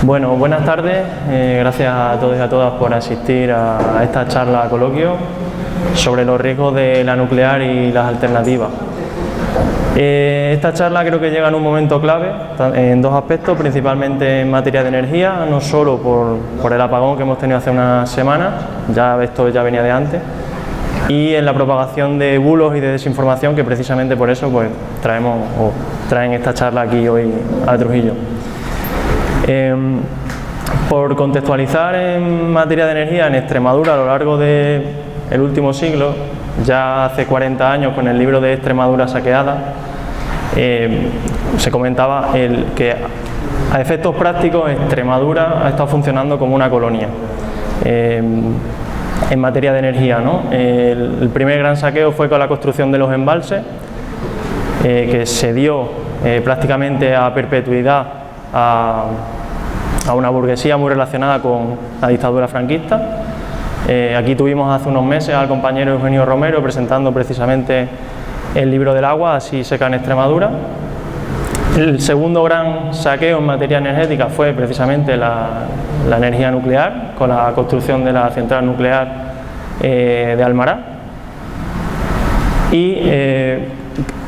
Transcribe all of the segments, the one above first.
Bueno, buenas tardes. Gracias a todos y a todas por asistir a esta charla coloquio sobre los riesgos de la nuclear y las alternativas. Esta charla creo que llega en un momento clave en dos aspectos, principalmente en materia de energía, no solo por el apagón que hemos tenido hace unas semanas, ya esto ya venía de antes, y en la propagación de bulos y de desinformación, que precisamente por eso pues traen esta charla aquí hoy a Trujillo. Por contextualizar en materia de energía, en Extremadura a lo largo del último siglo, ya hace 40 años con el libro de Extremadura saqueada, se comentaba que a efectos prácticos Extremadura ha estado funcionando como una colonia en materia de energía, ¿no? El primer gran saqueo fue con la construcción de los embalses, que se dio prácticamente a perpetuidad a una burguesía muy relacionada con la dictadura franquista. Aquí tuvimos hace unos meses al compañero Eugenio Romero presentando precisamente el libro del agua, así seca en Extremadura. El segundo gran saqueo en materia energética fue precisamente la energía nuclear, con la construcción de la central nuclear de Almará. Y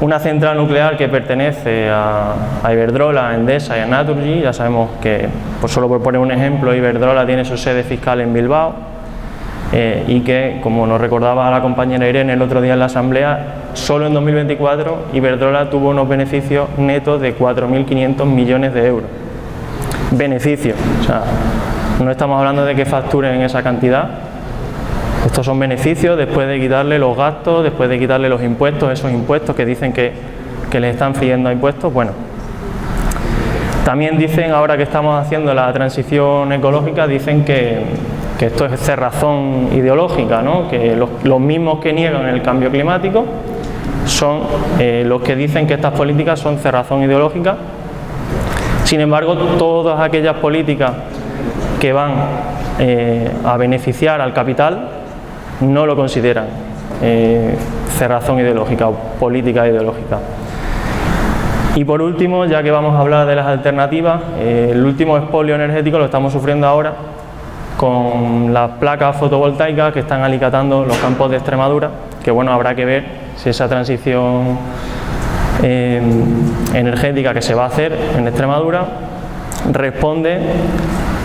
una central nuclear que pertenece a Iberdrola, a Endesa y a Naturgy. Ya sabemos que, pues solo por poner un ejemplo, Iberdrola tiene su sede fiscal en Bilbao y que, como nos recordaba la compañera Irene el otro día en la asamblea, solo en 2024 Iberdrola tuvo unos beneficios netos de 4.500 millones de euros. Beneficios, o sea, no estamos hablando de que facturen esa cantidad. Estos son beneficios después de quitarle los gastos, después de quitarle los impuestos, esos impuestos que dicen que les están friendo a impuestos. Bueno, también dicen, ahora que estamos haciendo la transición ecológica, dicen que esto es cerrazón ideológica, ¿no? Que los mismos que niegan el cambio climático son los que dicen que estas políticas son cerrazón ideológica. Sin embargo, todas aquellas políticas que van a beneficiar al capital no lo consideran cerrazón ideológica o política ideológica. Y por último, ya que vamos a hablar de las alternativas, el último expolio energético lo estamos sufriendo ahora con las placas fotovoltaicas que están alicatando los campos de Extremadura, que bueno, habrá que ver si esa transición energética que se va a hacer en Extremadura responde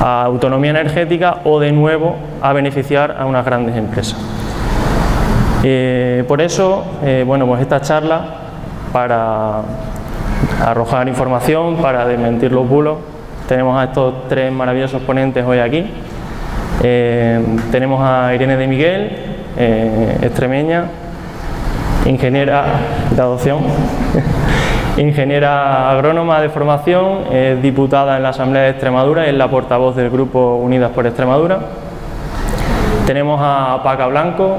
a autonomía energética o de nuevo a beneficiar a unas grandes empresas. Por eso, bueno, pues esta charla para arrojar información, para desmentir los bulos. Tenemos a estos tres maravillosos ponentes hoy aquí. Tenemos a Irene de Miguel, extremeña, ingeniera de adopción, ingeniera agrónoma de formación, diputada en la Asamblea de Extremadura y es la portavoz del grupo Unidas por Extremadura. Tenemos a Paca Blanco,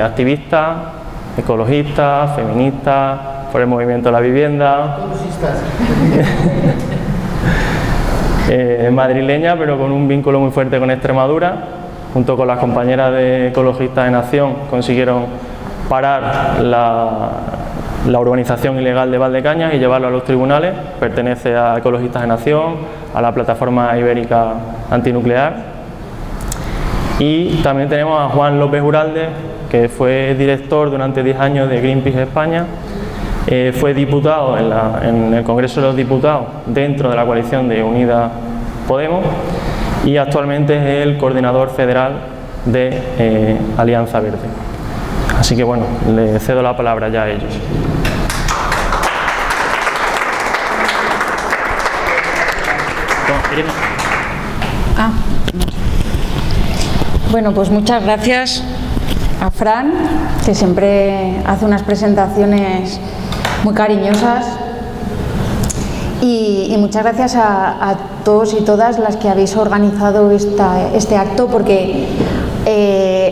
activista, ecologista, feminista, por el movimiento de la vivienda, madrileña, pero con un vínculo muy fuerte con Extremadura. Junto con las compañeras de Ecologistas en Acción consiguieron parar la urbanización ilegal de Valdecañas y llevarlo a los tribunales. Pertenece a Ecologistas en Acción, a la plataforma ibérica antinuclear. Y también tenemos a Juan López Uralde, que fue director durante 10 años de Greenpeace España, fue diputado en el Congreso de los Diputados dentro de la coalición de Unidas Podemos y actualmente es el coordinador federal de Alianza Verde. Así que bueno, le cedo la palabra ya a ellos. Bueno, pues muchas gracias a Fran, que siempre hace unas presentaciones muy cariñosas, y muchas gracias a todos y todas las que habéis organizado este acto, porque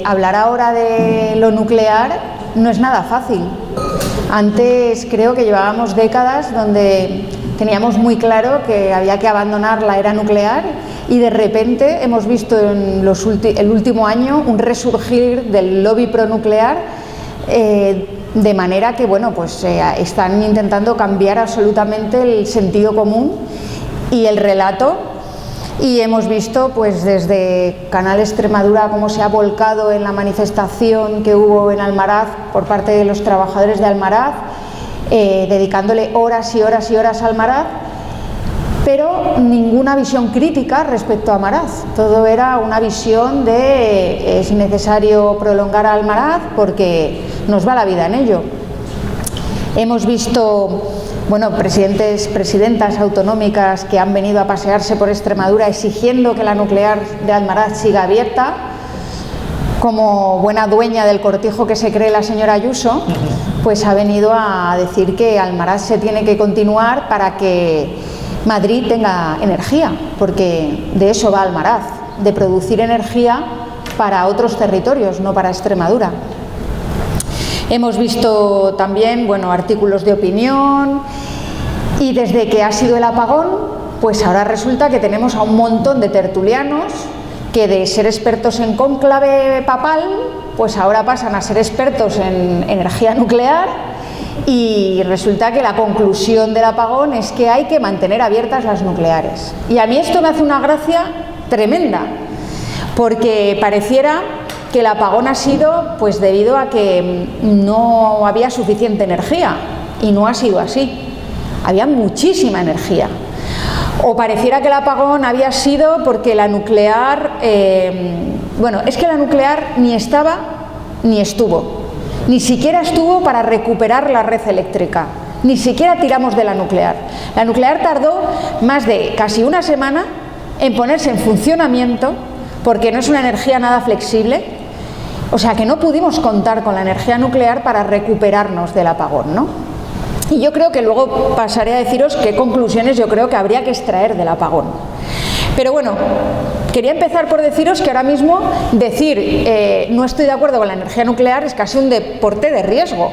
hablar ahora de lo nuclear no es nada fácil. Antes creo que llevábamos décadas donde teníamos muy claro que había que abandonar la era nuclear y de repente hemos visto en el último año un resurgir del lobby pronuclear, de manera que bueno, pues están intentando cambiar absolutamente el sentido común y el relato Y hemos visto pues desde Canal Extremadura cómo se ha volcado en la manifestación que hubo en Almaraz por parte de los trabajadores de Almaraz, dedicándole horas y horas y horas a Almaraz, pero ninguna visión crítica respecto a Almaraz. Todo era una visión de es necesario prolongar a Almaraz porque nos va la vida en ello. Hemos visto, bueno, presidentas autonómicas que han venido a pasearse por Extremadura exigiendo que la nuclear de Almaraz siga abierta, como buena dueña del cortijo que se cree la señora Ayuso, pues ha venido a decir que Almaraz se tiene que continuar para que Madrid tenga energía, porque de eso va Almaraz, de producir energía para otros territorios, no para Extremadura. Hemos visto también, bueno, artículos de opinión, y desde que ha sido el apagón, pues ahora resulta que tenemos a un montón de tertulianos que de ser expertos en cónclave papal, pues ahora pasan a ser expertos en energía nuclear, y resulta que la conclusión del apagón es que hay que mantener abiertas las nucleares. Y a mí esto me hace una gracia tremenda, porque pareciera que el apagón ha sido pues debido a que no había suficiente energía, y no ha sido así. Había muchísima energía. O pareciera que el apagón había sido porque la nuclear, bueno, es que la nuclear ni estaba ni estuvo, ni siquiera estuvo para recuperar la red eléctrica, ni siquiera tiramos de la nuclear. La nuclear tardó más de casi una semana en ponerse en funcionamiento, porque no es una energía nada flexible. O sea que no pudimos contar con la energía nuclear para recuperarnos del apagón, ¿no? Y yo creo que luego pasaré a deciros qué conclusiones yo creo que habría que extraer del apagón. Pero bueno, quería empezar por deciros que ahora mismo decir no estoy de acuerdo con la energía nuclear es casi un deporte de riesgo.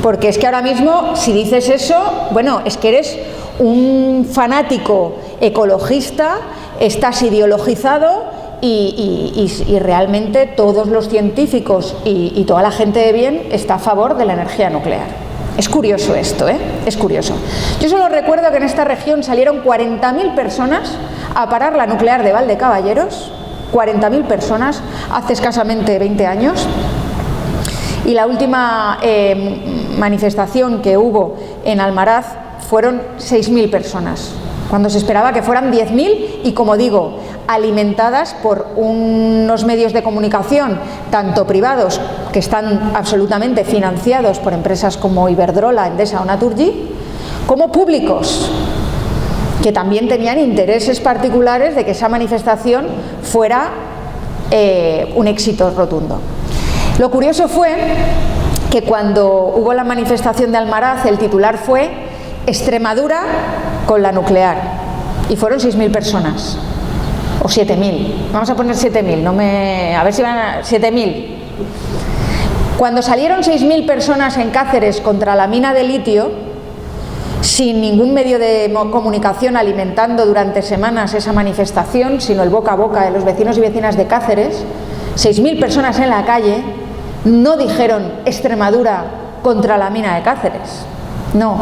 Porque es que ahora mismo, si dices eso, bueno, es que eres un fanático ecologista, estás ideologizado, y realmente todos los científicos y toda la gente de bien está a favor de la energía nuclear. Es curioso esto, ¿eh? Es curioso. Yo solo recuerdo que en esta región salieron 40.000 personas a parar la nuclear de Valdecaballeros, 40.000 personas, hace escasamente 20 años, y la última manifestación que hubo en Almaraz fueron 6.000 personas, cuando se esperaba que fueran 10.000, y como digo, alimentadas por unos medios de comunicación, tanto privados, que están absolutamente financiados por empresas como Iberdrola, Endesa o Naturgy, como públicos, que también tenían intereses particulares de que esa manifestación fuera un éxito rotundo. Lo curioso fue que cuando hubo la manifestación de Almaraz, el titular fue Extremadura con la nuclear, y fueron 6.000 personas. O 7.000, vamos a poner 7.000, a ver si van a 7.000. Cuando salieron 6.000 personas en Cáceres contra la mina de litio, sin ningún medio de comunicación alimentando durante semanas esa manifestación, sino el boca a boca de los vecinos y vecinas de Cáceres, 6.000 personas en la calle, no dijeron Extremadura contra la mina de Cáceres. No,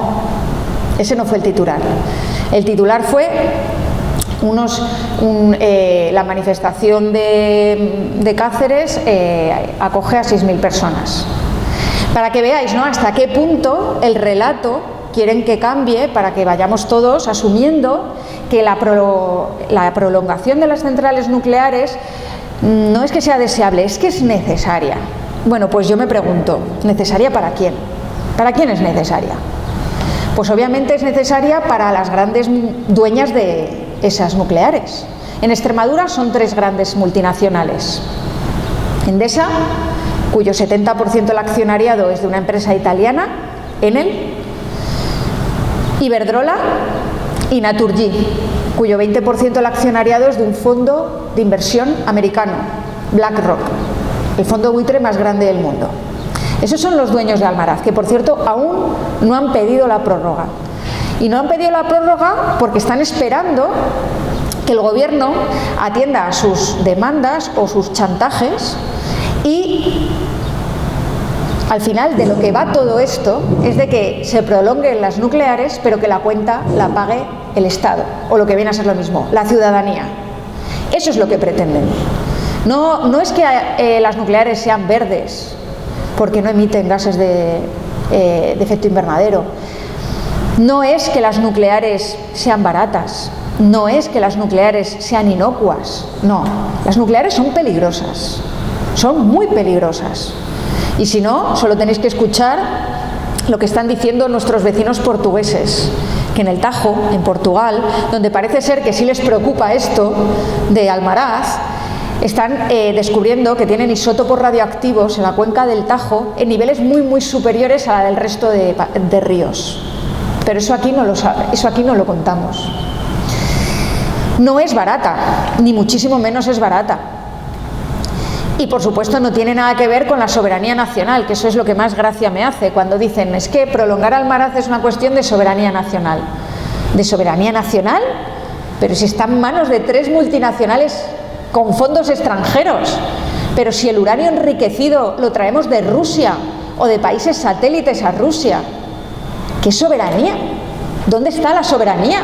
ese no fue el titular. El titular fue la manifestación de Cáceres acoge a 6.000 personas. Para que veáis, ¿no?, hasta qué punto el relato quieren que cambie, para que vayamos todos asumiendo que la prolongación de las centrales nucleares no es que sea deseable, es que es necesaria. Bueno, pues yo me pregunto, ¿necesaria para quién? ¿Para quién es necesaria? Pues obviamente es necesaria para las grandes dueñas de esas nucleares. En Extremadura son 3 grandes multinacionales: Endesa, cuyo 70% del accionariado es de una empresa italiana, Enel; Iberdrola; y Naturgy, cuyo 20% del accionariado es de un fondo de inversión americano, BlackRock, el fondo buitre más grande del mundo. Esos son los dueños de Almaraz, que por cierto aún no han pedido la prórroga. Y no han pedido la prórroga porque están esperando que el gobierno atienda a sus demandas o sus chantajes y Al final, de lo que va todo esto es de que se prolonguen las nucleares, pero que la cuenta la pague el Estado, o lo que viene a ser lo mismo, la ciudadanía. Eso es lo que pretenden. No es que las nucleares sean verdes, porque no emiten gases de efecto invernadero. No es que las nucleares sean baratas. No es que las nucleares sean inocuas. No, las nucleares son peligrosas. Son muy peligrosas. Y si no, solo tenéis que escuchar lo que están diciendo nuestros vecinos portugueses, que en el Tajo, en Portugal, donde parece ser que sí les preocupa esto de Almaraz, están descubriendo que tienen isótopos radioactivos en la cuenca del Tajo en niveles muy superiores a la del resto de ríos. Pero eso aquí no lo sabe, eso aquí no lo contamos. No es barata, ni muchísimo menos es barata. Y por supuesto no tiene nada que ver con la soberanía nacional, que eso es lo que más gracia me hace cuando dicen es que prolongar Almaraz es una cuestión de soberanía nacional. ¿De soberanía nacional? Pero si está en manos de 3 multinacionales con fondos extranjeros. Pero si el uranio enriquecido lo traemos de Rusia o de países satélites a Rusia. ¿Qué soberanía? ¿Dónde está la soberanía?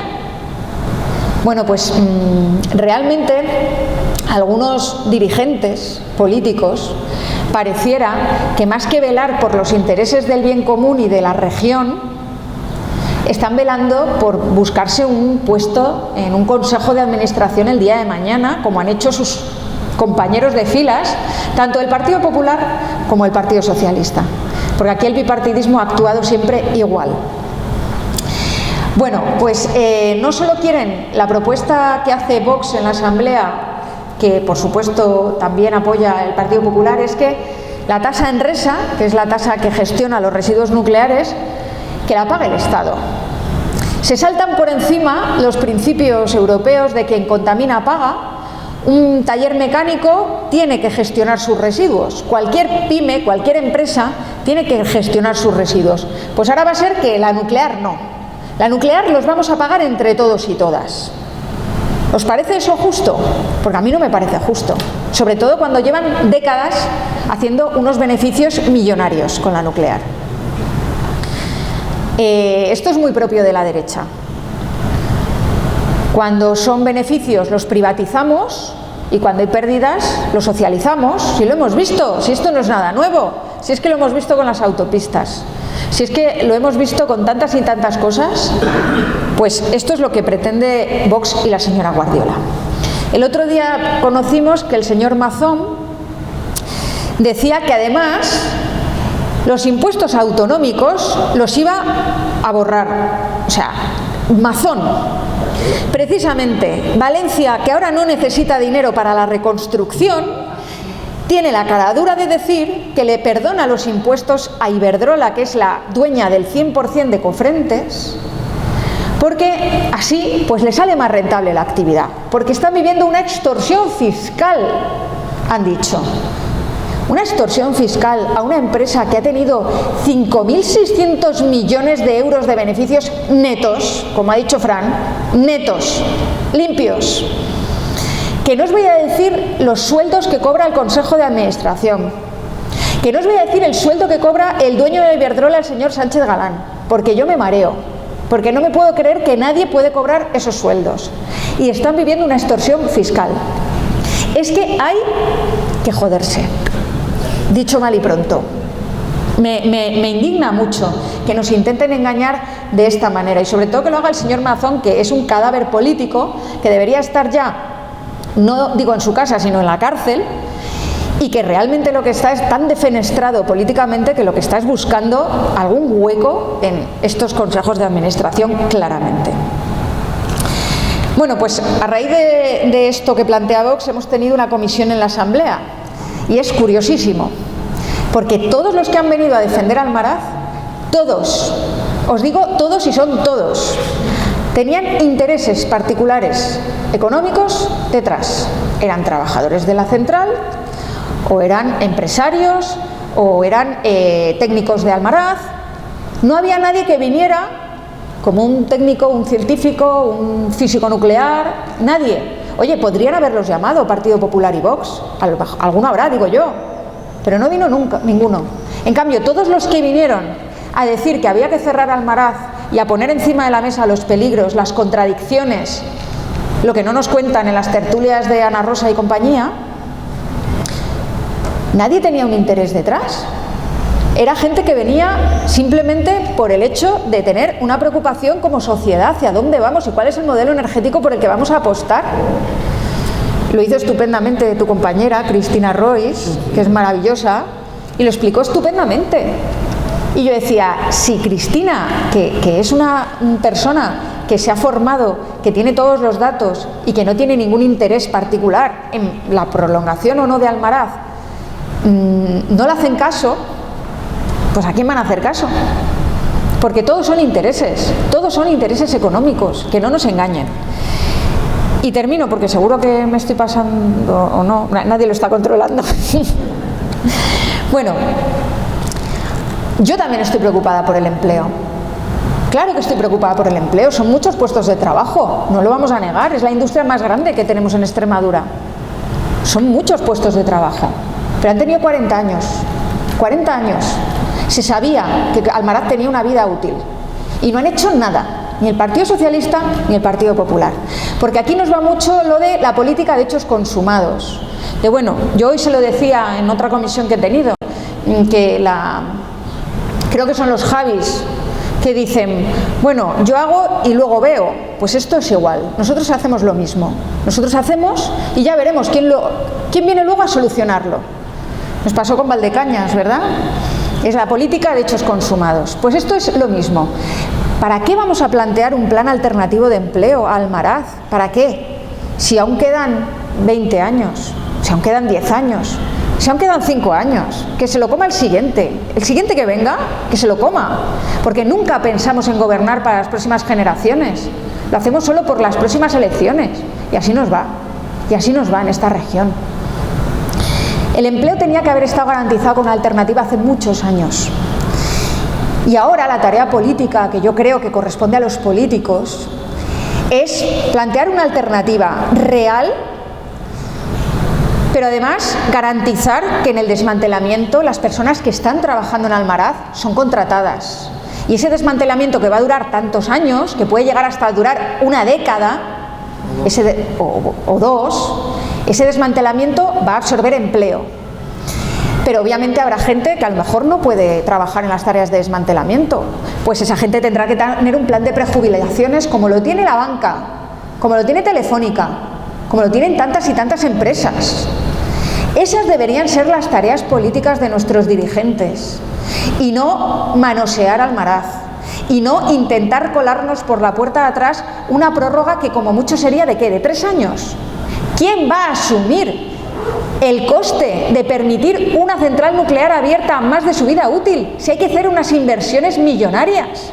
Bueno, pues realmente algunos dirigentes políticos pareciera que más que velar por los intereses del bien común y de la región, están velando por buscarse un puesto en un consejo de administración el día de mañana, como han hecho sus compañeros de filas, tanto del Partido Popular como del Partido Socialista, porque aquí el bipartidismo ha actuado siempre igual. Bueno, pues no solo quieren la propuesta que hace Vox en la Asamblea, que por supuesto también apoya el Partido Popular, es que la tasa Enresa, que es la tasa que gestiona los residuos nucleares, que la pague el Estado. Se saltan por encima los principios europeos de quien contamina paga. Un taller mecánico tiene que gestionar sus residuos. Cualquier pyme, cualquier empresa tiene que gestionar sus residuos. Pues ahora va a ser que la nuclear no. La nuclear los vamos a pagar entre todos y todas. ¿Os parece eso justo? Porque a mí no me parece justo. Sobre todo cuando llevan décadas haciendo unos beneficios millonarios con la nuclear. Esto es muy propio de la derecha. Cuando son beneficios los privatizamos y cuando hay pérdidas los socializamos. Si lo hemos visto, si esto no es nada nuevo, si es que lo hemos visto con las autopistas, si es que lo hemos visto con tantas y tantas cosas, pues esto es lo que pretende Vox y la señora Guardiola. El otro día conocimos que el señor Mazón decía que además los impuestos autonómicos los iba a borrar. O sea, Mazón. Precisamente, Valencia, que ahora no necesita dinero para la reconstrucción, tiene la caradura de decir que le perdona los impuestos a Iberdrola, que es la dueña del 100% de Cofrentes, porque así pues le sale más rentable la actividad, porque están viviendo una extorsión fiscal, han dicho. Una extorsión fiscal a una empresa que ha tenido 5.600 millones de euros de beneficios netos, como ha dicho Fran, netos, limpios. Que no os voy a decir los sueldos que cobra el Consejo de Administración, que no os voy a decir el sueldo que cobra el dueño de Iberdrola, el señor Sánchez Galán, porque yo me mareo, porque no me puedo creer que nadie puede cobrar esos sueldos. Y están viviendo una extorsión fiscal. Es que hay que joderse. Dicho mal y pronto. Me indigna mucho que nos intenten engañar de esta manera y sobre todo que lo haga el señor Mazón, que es un cadáver político que debería estar ya, no digo en su casa, sino en la cárcel, y que realmente lo que está es tan defenestrado políticamente que lo que está es buscando algún hueco en estos consejos de administración, claramente. Bueno, pues a raíz de esto que plantea Vox hemos tenido una comisión en la Asamblea. Y es curiosísimo, porque todos los que han venido a defender Almaraz, todos, os digo todos y son todos, tenían intereses particulares económicos detrás. Eran trabajadores de la central, o eran empresarios, o eran técnicos de Almaraz. No había nadie que viniera como un técnico, un científico, un físico nuclear, nadie. Oye, podrían haberlos llamado Partido Popular y Vox, alguno habrá, digo yo, pero no vino nunca, ninguno. En cambio, todos los que vinieron a decir que había que cerrar Almaraz y a poner encima de la mesa los peligros, las contradicciones, lo que no nos cuentan en las tertulias de Ana Rosa y compañía, nadie tenía un interés detrás. Era gente que venía simplemente por el hecho de tener una preocupación como sociedad hacia dónde vamos y cuál es el modelo energético por el que vamos a apostar. Lo hizo estupendamente tu compañera Cristina Royce, que es maravillosa, y lo explicó estupendamente. Y yo decía, si Cristina, que es una persona que se ha formado, que tiene todos los datos y que no tiene ningún interés particular en la prolongación o no de Almaraz, no le hacen caso, pues ¿a quién van a hacer caso? Porque todos son intereses económicos, que no nos engañen. Y termino, porque seguro que me estoy pasando o no, nadie lo está controlando. Bueno, yo también estoy preocupada por el empleo. Claro que estoy preocupada por el empleo, son muchos puestos de trabajo, no lo vamos a negar, es la industria más grande que tenemos en Extremadura. Son muchos puestos de trabajo, pero han tenido 40 años. 40 años. Se sabía que Almaraz tenía una vida útil y no han hecho nada, ni el Partido Socialista ni el Partido Popular. Porque aquí nos va mucho lo de la política de hechos consumados. De bueno, yo hoy se lo decía en otra comisión que he tenido, que creo que son los Javis, que dicen, bueno, yo hago y luego veo. Pues esto es igual, nosotros hacemos lo mismo. Nosotros hacemos y ya veremos quién viene luego a solucionarlo. Nos pasó con Valdecañas, ¿verdad? Es la política de hechos consumados. Pues esto es lo mismo. ¿Para qué vamos a plantear un plan alternativo de empleo a Almaraz? ¿Para qué? Si aún quedan 20 años, si aún quedan 10 años, si aún quedan 5 años, que se lo coma el siguiente que venga, que se lo coma, porque nunca pensamos en gobernar para las próximas generaciones, lo hacemos solo por las próximas elecciones, y así nos va en esta región. El empleo tenía que haber estado garantizado con una alternativa hace muchos años. Y ahora la tarea política, que yo creo que corresponde a los políticos, es plantear una alternativa real, pero además garantizar que en el desmantelamiento las personas que están trabajando en Almaraz son contratadas. Y ese desmantelamiento, que va a durar tantos años, que puede llegar hasta durar una década o dos, ese desmantelamiento va a absorber empleo. Pero obviamente habrá gente que a lo mejor no puede trabajar en las tareas de desmantelamiento. Pues esa gente tendrá que tener un plan de prejubilaciones como lo tiene la banca, como lo tiene Telefónica, como lo tienen tantas y tantas empresas. Esas deberían ser las tareas políticas de nuestros dirigentes y no manosear Almaraz y no intentar colarnos por la puerta de atrás una prórroga que como mucho sería ¿de qué? ¿De 3 años? ¿Quién va a asumir el coste de permitir una central nuclear abierta más de su vida útil? Si hay que hacer unas inversiones millonarias.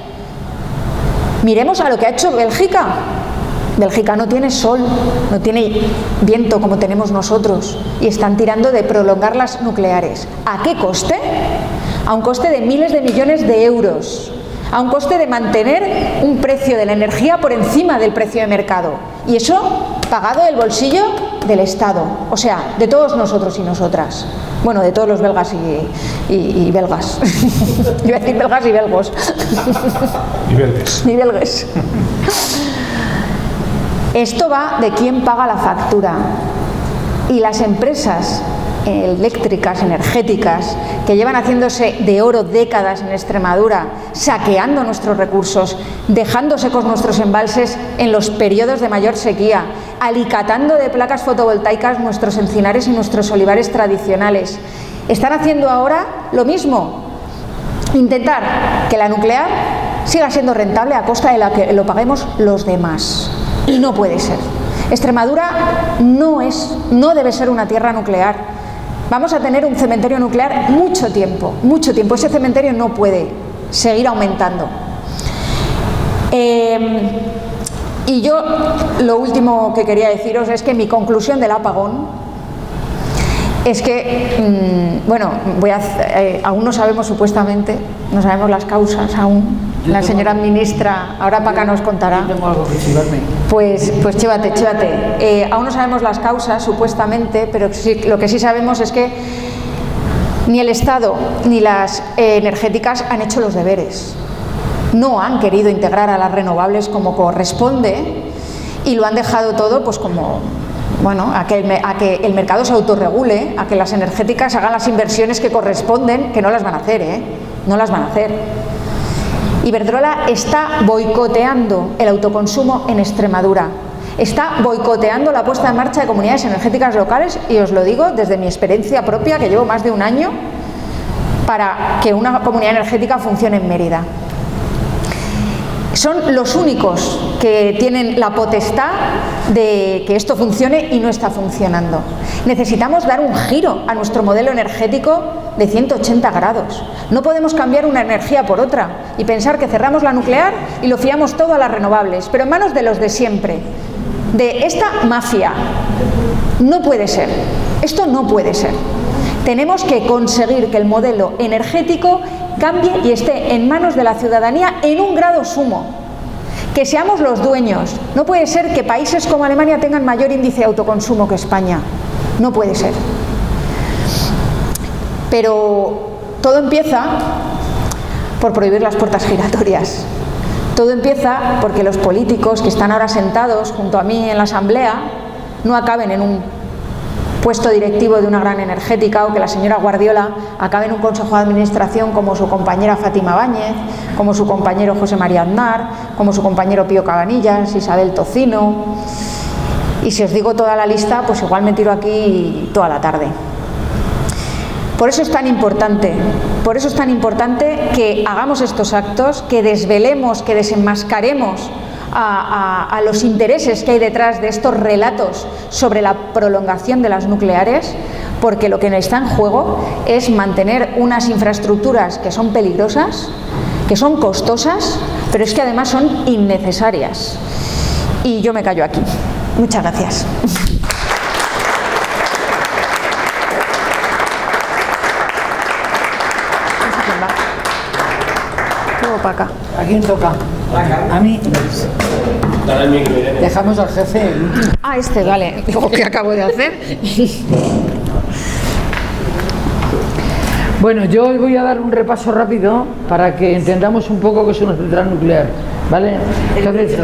Miremos a lo que ha hecho Bélgica. Bélgica no tiene sol, no tiene viento como tenemos nosotros y están tirando de prolongar las nucleares. ¿A qué coste? A un coste de miles de millones de euros, a un coste de mantener un precio de la energía por encima del precio de mercado, y eso pagado del bolsillo del Estado, o sea, de todos nosotros y nosotras. Bueno, de todos los belgas y belgas. Iba a decir belgas y belgos. Y belgues. Y belgues. Esto va de quién paga la factura. Y las empresas eléctricas, energéticas, que llevan haciéndose de oro décadas en Extremadura, saqueando nuestros recursos, dejando secos nuestros embalses en los periodos de mayor sequía, alicatando de placas fotovoltaicas nuestros encinares y nuestros olivares tradicionales. Están haciendo ahora lo mismo, intentar que la nuclear siga siendo rentable a costa de la que lo paguemos los demás. Y no puede ser. Extremadura no debe ser una tierra nuclear. Vamos a tener un cementerio nuclear mucho tiempo, mucho tiempo. Ese cementerio no puede seguir aumentando. Y yo lo último que quería deciros es que mi conclusión del apagón es que, aún no sabemos supuestamente, no sabemos las causas aún. La señora ministra, ahora Paca nos contará. Yo tengo algo que chivarme. Pues chívate. Aún no sabemos las causas supuestamente, pero sí, lo que sí sabemos es que Ni el Estado ni las energéticas han hecho los deberes. No han querido integrar a las renovables como corresponde y lo han dejado todo pues como, bueno, a que el mercado se autorregule, a que las energéticas hagan las inversiones que corresponden, que no las van a hacer, no las van a hacer. Iberdrola está boicoteando el autoconsumo en Extremadura. Está boicoteando la puesta en marcha de comunidades energéticas locales, y os lo digo desde mi experiencia propia, que llevo más de un año, para que una comunidad energética funcione en Mérida. Son los únicos que tienen la potestad de que esto funcione y no está funcionando. Necesitamos dar un giro a nuestro modelo energético de 180 grados. No podemos cambiar una energía por otra y pensar que cerramos la nuclear y lo fiamos todo a las renovables, pero en manos de los de siempre, de esta mafia. No puede ser. Esto no puede ser. Tenemos que conseguir que el modelo energético cambie y esté en manos de la ciudadanía en un grado sumo. Que seamos los dueños. No puede ser que países como Alemania tengan mayor índice de autoconsumo que España. No puede ser. Pero todo empieza por prohibir las puertas giratorias. Todo empieza porque los políticos que están ahora sentados junto a mí en la asamblea no acaben en un puesto directivo de una gran energética, o que la señora Guardiola acabe en un consejo de administración como su compañera Fátima Báñez, como su compañero José María Aznar, como su compañero Pío Cabanillas, Isabel Tocino. Y si os digo toda la lista, pues igual me tiro aquí toda la tarde. Por eso es tan importante que hagamos estos actos, que desvelemos, que desenmascaremos a los intereses que hay detrás de estos relatos sobre la prolongación de las nucleares, porque lo que está en juego es mantener unas infraestructuras que son peligrosas, que son costosas, pero es que además son innecesarias. Y yo me callo aquí. Muchas gracias. Para acá. ¿A quién toca? A mí. Dejamos al jefe. Ah, vale. Digo, ¿qué acabo de hacer? Bueno, yo hoy voy a dar un repaso rápido para que entendamos un poco qué es una central nuclear, ¿vale? Entonces,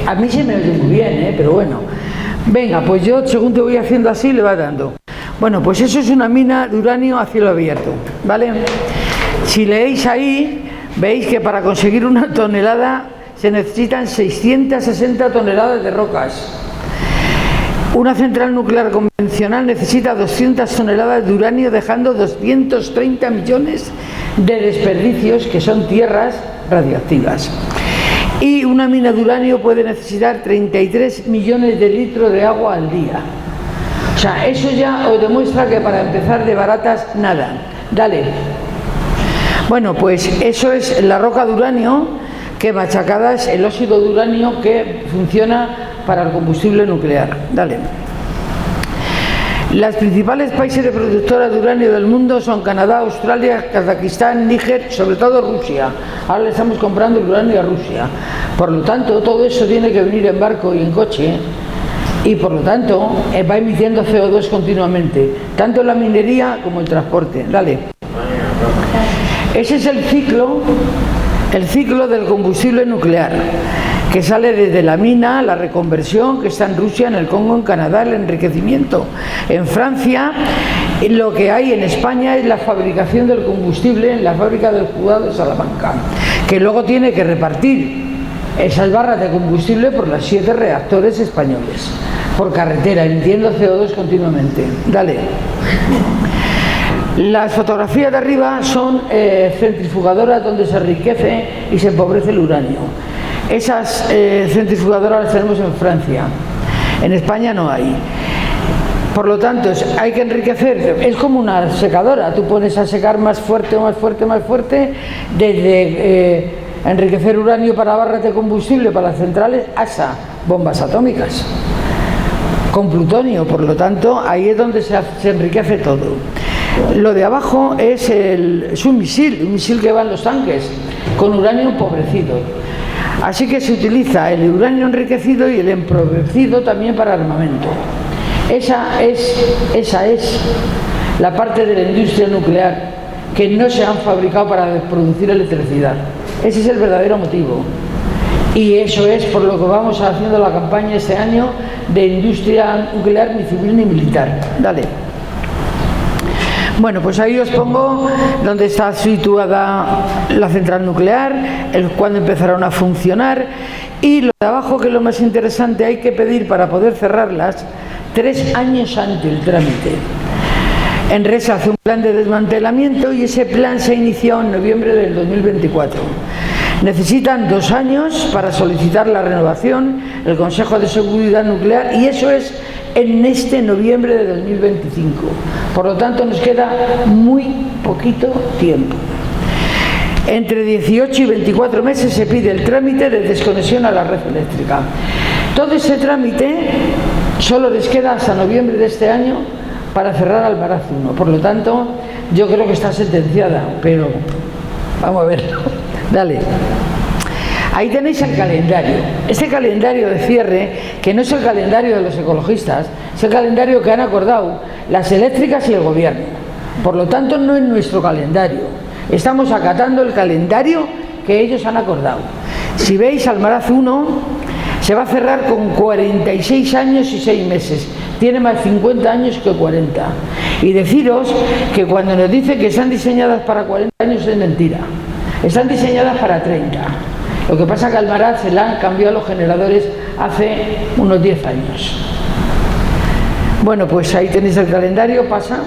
a mí se me oye muy bien, pero bueno. Venga, pues yo, según te voy haciendo así, le va dando. Bueno, pues eso es una mina de uranio a cielo abierto, ¿vale? Si leéis ahí, veis que para conseguir una tonelada se necesitan 660 toneladas de rocas. Una central nuclear convencional necesita 200 toneladas de uranio, dejando 230 millones de desperdicios, que son tierras radioactivas. Y una mina de uranio puede necesitar 33 millones de litros de agua al día. O sea, eso ya os demuestra que para empezar de baratas, nada. Dale. Bueno, pues eso es la roca de uranio, que machacada es el óxido de uranio que funciona para el combustible nuclear. Dale. Las principales países de productoras de uranio del mundo son Canadá, Australia, Kazajistán, Níger, sobre todo Rusia. Ahora le estamos comprando el uranio a Rusia. Por lo tanto, todo eso tiene que venir en barco y en coche, y por lo tanto va emitiendo CO2 continuamente, tanto la minería como el transporte. Dale. Ese es el ciclo del combustible nuclear, que sale desde la mina, la reconversión, que está en Rusia, en el Congo, en Canadá, el enriquecimiento en Francia. Lo que hay en España es la fabricación del combustible en la fábrica del Juzgado de Salamanca, que luego tiene que repartir esas barras de combustible por los 7 reactores españoles, por carretera, emitiendo CO2 continuamente. Dale. Las fotografías de arriba son centrifugadoras donde se enriquece y se empobrece el uranio. Esas centrifugadoras las tenemos en Francia. En España no hay. Por lo tanto, hay que enriquecer. Es como una secadora. Tú pones a secar más fuerte, más fuerte, más fuerte, desde enriquecer uranio para barras de combustible para las centrales hasta bombas atómicas con plutonio. Por lo tanto, ahí es donde se enriquece todo. Lo de abajo es un misil que va en los tanques, con uranio empobrecido. Así que se utiliza el uranio enriquecido y el empobrecido también para armamento. Esa es la parte de la industria nuclear que no se han fabricado para producir electricidad. Ese es el verdadero motivo. Y eso es por lo que vamos haciendo la campaña este año de industria nuclear, ni civil ni militar. Dale. Bueno, pues ahí os pongo dónde está situada la central nuclear, cuándo empezaron a funcionar, y lo de abajo, que es lo más interesante, hay que pedir para poder cerrarlas 3 años antes del trámite. Enresa hace un plan de desmantelamiento y ese plan se inició en noviembre del 2024. Necesitan 2 años para solicitar la renovación, el Consejo de Seguridad Nuclear, y eso es en este noviembre de 2025. Por lo tanto, nos queda muy poquito tiempo. Entre 18 y 24 meses se pide el trámite de desconexión a la red eléctrica. Todo ese trámite solo les queda hasta noviembre de este año para cerrar Almaraz 1. Por lo tanto, yo creo que está sentenciada, pero vamos a verlo. Dale. Ahí tenéis el calendario. Este calendario de cierre, que no es el calendario de los ecologistas, es el calendario que han acordado las eléctricas y el gobierno. Por lo tanto, no es nuestro calendario. Estamos acatando el calendario que ellos han acordado. Si veis, Almaraz 1 se va a cerrar con 46 años y 6 meses. Tiene más 50 años que 40. Y deciros que cuando nos dice que están diseñadas para 40 años es mentira. Están diseñadas para 30. Lo que pasa es que Almaraz se la han cambiado los generadores hace unos 10 años. Bueno, pues ahí tenéis el calendario, pasa.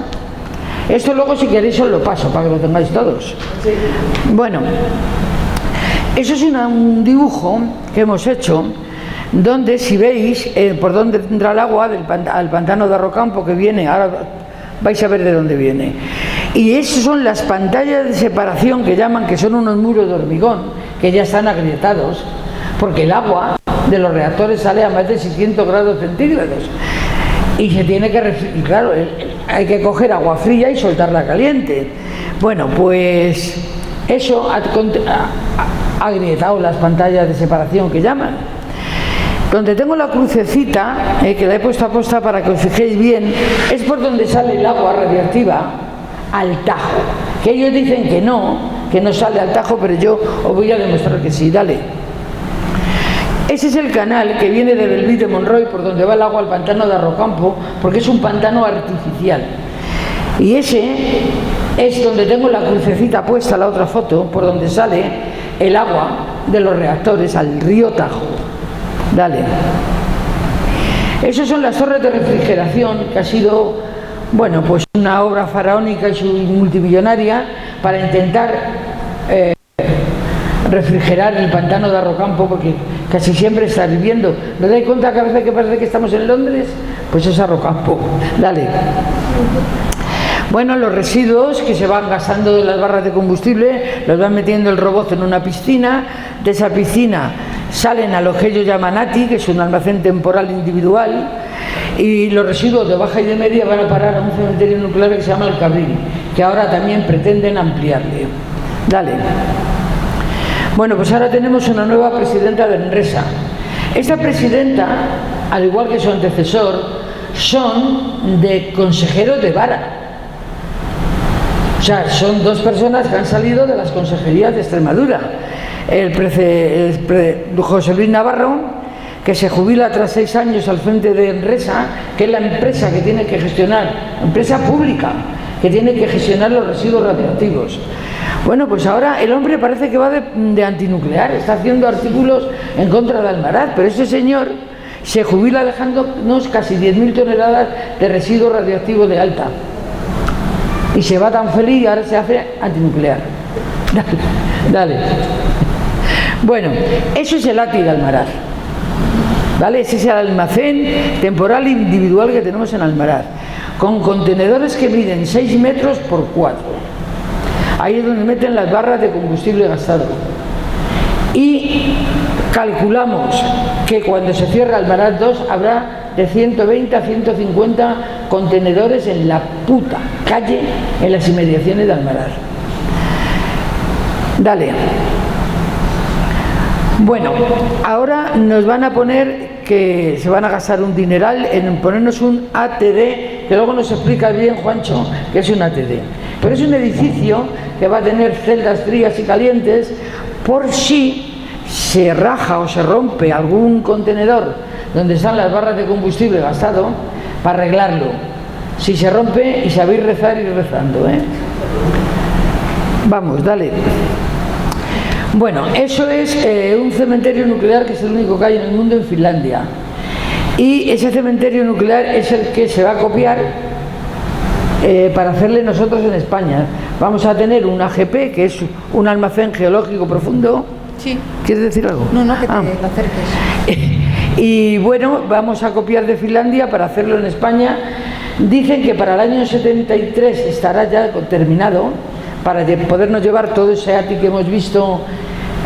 Esto luego, si queréis, os lo paso para que lo tengáis todos. Sí. Bueno, eso es un dibujo que hemos hecho, donde, si veis, por dónde entra el agua al pantano de Arrocampo, que viene, ahora vais a ver de dónde viene. Y esas son las pantallas de separación que llaman, que son unos muros de hormigón, que ya están agrietados, porque el agua de los reactores sale a más de 600 grados centígrados. Y se tiene que, claro, hay que coger agua fría y soltarla caliente. Bueno, pues eso ha agrietado las pantallas de separación que llaman. Donde tengo la crucecita, que la he puesto a posta para que os fijéis bien, es por donde sale el agua radiactiva al Tajo. Que ellos dicen que no sale al Tajo, pero yo os voy a demostrar que sí. Dale. Ese es el canal que viene de Belví de Monroy, por donde va el agua al pantano de Arrocampo, porque es un pantano artificial. Y ese es donde tengo la crucecita puesta, la otra foto, por donde sale el agua de los reactores al río Tajo. Dale. Esas son las torres de refrigeración, que ha sido, bueno, pues una obra faraónica y multimillonaria para intentar refrigerar el pantano de Arrocampo, porque casi siempre está hirviendo. ¿No dais cuenta que a veces que parece que estamos en Londres? Pues es Arrocampo. Dale. Bueno, los residuos que se van gastando de las barras de combustible los van metiendo el robot en una piscina. De esa piscina salen a lo que ellos llaman ATI, que es un almacén temporal individual, y los residuos de baja y de media van a parar a un cementerio nuclear que se llama El Cabril, que ahora también pretenden ampliarle. Dale. Bueno, pues ahora tenemos una nueva presidenta de Enresa. Esta presidenta, al igual que su antecesor, son de consejeros de Vara. O sea, son 2 personas que han salido de las consejerías de Extremadura. José Luis Navarro, que se jubila tras 6 años al frente de Enresa, que es la empresa que tiene que gestionar, empresa pública, que tiene que gestionar los residuos radioactivos. Bueno, pues ahora el hombre parece que va de antinuclear, está haciendo artículos en contra de Almaraz, pero ese señor se jubila dejándonos casi 10.000 toneladas de residuos radioactivos de alta. Y se va tan feliz y ahora se hace antinuclear. Dale. Bueno, eso es el ATI de Almaraz. ¿Vale? Ese es el almacén temporal individual que tenemos en Almaraz, con contenedores que miden 6 metros por 4. Ahí es donde meten las barras de combustible gastado. Y calculamos que cuando se cierre Almaraz 2 habrá de 120 a 150 contenedores en la puta calle, en las inmediaciones de Almaraz. Dale. Bueno, ahora nos van a poner, que se van a gastar un dineral en ponernos un ATD que luego nos explica bien Juancho que es un ATD. Pero es un edificio que va a tener celdas frías y calientes por si se raja o se rompe algún contenedor donde están las barras de combustible gastado, para arreglarlo. Si se rompe, y sabéis rezar, ir rezando, ¿eh? Vamos, dale. Bueno, eso es un cementerio nuclear que es el único que hay en el mundo en Finlandia. Y ese cementerio nuclear es el que se va a copiar para hacerle nosotros en España. Vamos a tener un AGP, que es un almacén geológico profundo. Sí. ¿Quieres decir algo? No, que te acerques. Y bueno, vamos a copiar de Finlandia para hacerlo en España. Dicen que para el año 73 estará ya terminado, para podernos llevar todo ese ATI que hemos visto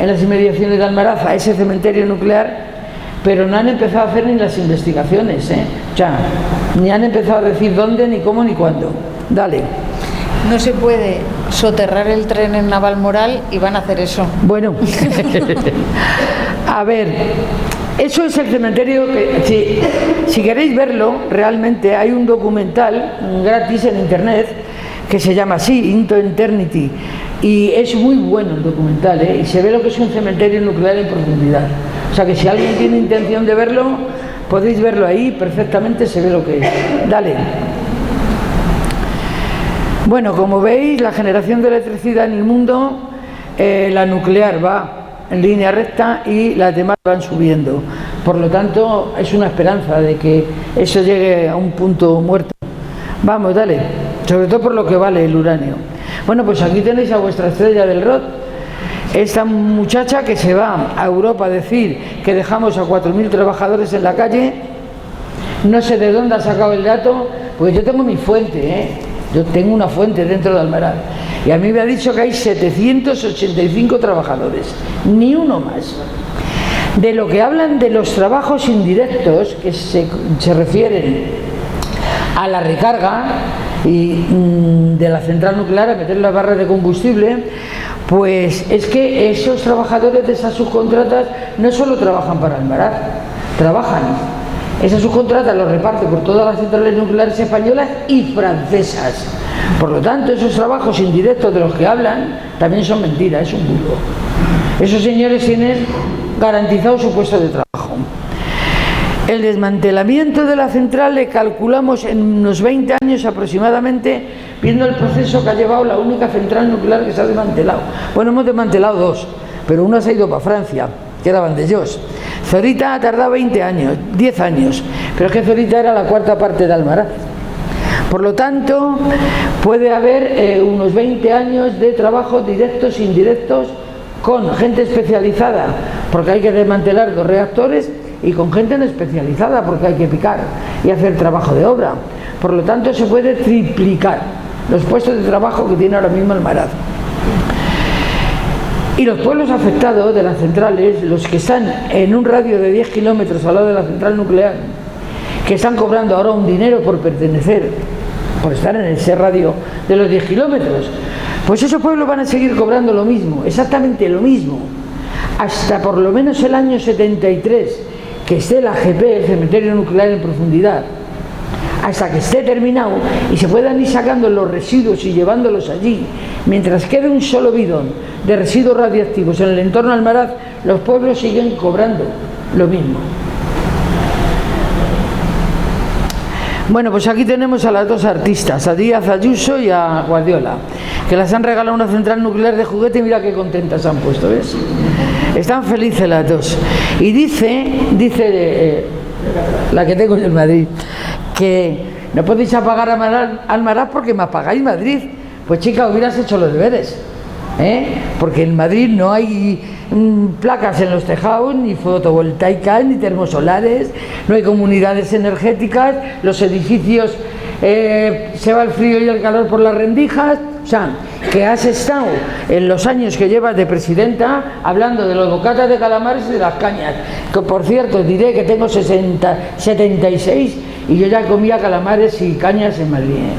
en las inmediaciones de Almaraz a ese cementerio nuclear, pero no han empezado a hacer ni las investigaciones, ¿eh? O sea, ni han empezado a decir dónde, ni cómo, ni cuándo. Dale. No se puede soterrar el tren en Navalmoral y van a hacer eso. Bueno, a ver, eso es el cementerio que, si queréis verlo, realmente hay un documental gratis en internet que se llama así, Into Eternity, y es muy bueno el documental, ¿eh? Y se ve lo que es un cementerio nuclear en profundidad. O sea que si alguien tiene intención de verlo, podéis verlo ahí, perfectamente se ve lo que es. Dale. Bueno, como veis, la generación de electricidad en el mundo, la nuclear va en línea recta y las demás van subiendo. Por lo tanto, es una esperanza de que eso llegue a un punto muerto. Vamos, dale, sobre todo por lo que vale el uranio. Bueno, pues aquí tenéis a vuestra estrella del rock, esta muchacha que se va a Europa a decir que dejamos a 4.000 trabajadores en la calle. No sé de dónde ha sacado el dato, porque yo tengo mi fuente, ¿eh? Yo tengo una fuente dentro de Almaraz y a mí me ha dicho que hay 785 trabajadores, ni uno más. De lo que hablan de los trabajos indirectos, que se refieren a la recarga y de la central nuclear, a meter las barras de combustible, pues es que esos trabajadores de esas subcontratas no solo trabajan para Almaraz, trabajan. Esas subcontratas los reparte por todas las centrales nucleares españolas y francesas. Por lo tanto, esos trabajos indirectos de los que hablan también son mentiras, es un bulo. Esos señores tienen garantizado su puesto de trabajo. El desmantelamiento de la central le calculamos en unos 20 años aproximadamente, viendo el proceso que ha llevado la única central nuclear que se ha desmantelado. Bueno, hemos desmantelado dos, pero una se ha ido para Francia, que era Vandellós. Zorita ha tardado 20 años, 10 años, pero es que Zorita era la cuarta parte de Almaraz. Por lo tanto, puede haber unos 20 años de trabajos directos e indirectos con gente especializada, porque hay que desmantelar 2 reactores, y con gente no especializada, porque hay que picar y hacer trabajo de obra. Por lo tanto, se puede triplicar los puestos de trabajo que tiene ahora mismo Almaraz. Y los pueblos afectados de las centrales, los que están en un radio de 10 kilómetros al lado de la central nuclear, que están cobrando ahora un dinero por pertenecer, por estar en ese radio de los 10 kilómetros, pues esos pueblos van a seguir cobrando lo mismo, exactamente lo mismo, hasta por lo menos el año 73, que esté la AGP, el cementerio nuclear en profundidad, hasta que esté terminado y se puedan ir sacando los residuos y llevándolos allí. Mientras quede un solo bidón de residuos radiactivos en el entorno de Almaraz, los pueblos siguen cobrando lo mismo. Bueno, pues aquí tenemos a las dos artistas, a Díaz Ayuso y a Guardiola, que las han regalado una central nuclear de juguete y mira qué contentas se han puesto, ¿ves? Están felices las dos. Y dice la que tengo en el Madrid, que no podéis apagar Almaraz porque me apagáis Madrid. Pues chica, hubieras hecho los deberes, ¿eh? Porque en Madrid no hay placas en los tejados, ni fotovoltaicas, ni termosolares, no hay comunidades energéticas, los edificios se va el frío y el calor por las rendijas. O sea, que has estado en los años que llevas de presidenta hablando de los bocatas de calamares y de las cañas, que por cierto diré que tengo 76 y yo ya comía calamares y cañas en Madrid, ¿eh?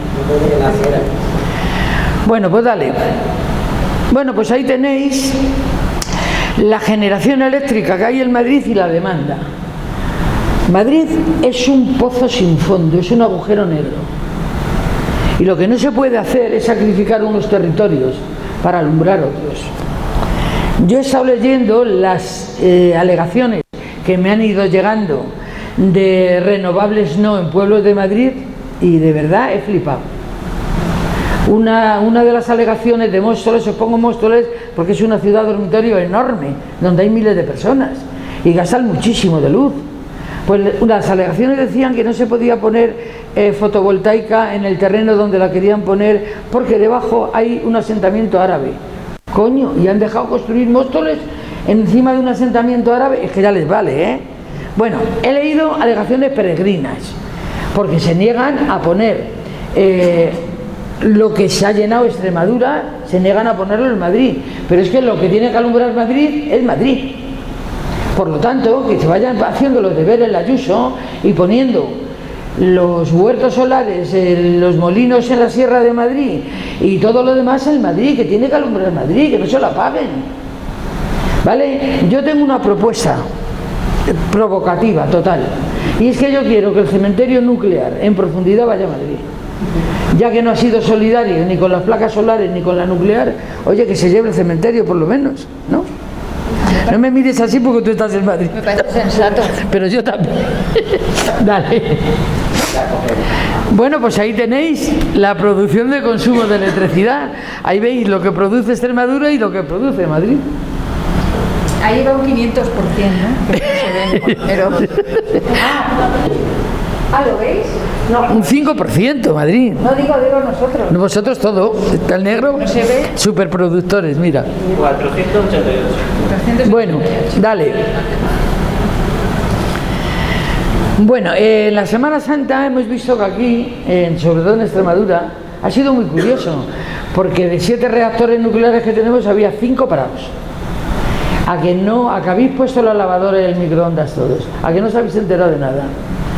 Bueno, pues dale. Bueno, pues ahí tenéis la generación eléctrica que hay en Madrid y la demanda. Madrid es un pozo sin fondo, es un agujero negro. Y lo que no se puede hacer es sacrificar unos territorios para alumbrar otros. Yo he estado leyendo las alegaciones que me han ido llegando de renovables no en pueblos de Madrid y de verdad he flipado. Una de las alegaciones de Móstoles, os pongo Móstoles porque es una ciudad dormitorio enorme, donde hay miles de personas y gastan muchísimo de luz. Pues las alegaciones decían que no se podía poner fotovoltaica en el terreno donde la querían poner porque debajo hay un asentamiento árabe. Coño, y han dejado construir Móstoles encima de un asentamiento árabe, es que ya les vale, ¿eh? Bueno, he leído alegaciones peregrinas, porque se niegan a poner lo que se ha llenado Extremadura, se niegan a ponerlo en Madrid, pero es que lo que tiene que alumbrar Madrid es Madrid. Por lo tanto, que se vayan haciendo los deberes el Ayuso y poniendo los huertos solares, los molinos en la Sierra de Madrid y todo lo demás en Madrid, que tiene que alumbrar Madrid, que no se la paguen. ¿Vale? Yo tengo una propuesta provocativa total, y es que yo quiero que el cementerio nuclear en profundidad vaya a Madrid, ya que no ha sido solidario ni con las placas solares ni con la nuclear. Oye, que se lleve el cementerio por lo menos, ¿no? No me mires así porque tú estás en Madrid. Me parece sensato. Pero yo también. Dale. Bueno, pues ahí tenéis la producción de consumo de electricidad. Ahí veis lo que produce Extremadura y lo que produce Madrid. Ahí va un 500%, ¿no? Que no se ven, pero... ¿lo veis? No. Un 5% Madrid. No digo nosotros. Vosotros todo. Está el negro. No se ve. Superproductores, mira. 488. Bueno, dale. Bueno, en la Semana Santa hemos visto que aquí, sobre todo en Extremadura, ha sido muy curioso, porque de 7 reactores nucleares que tenemos había 5 parados. A que habéis puesto la lavadora y el microondas todos, a que no os habéis enterado de nada.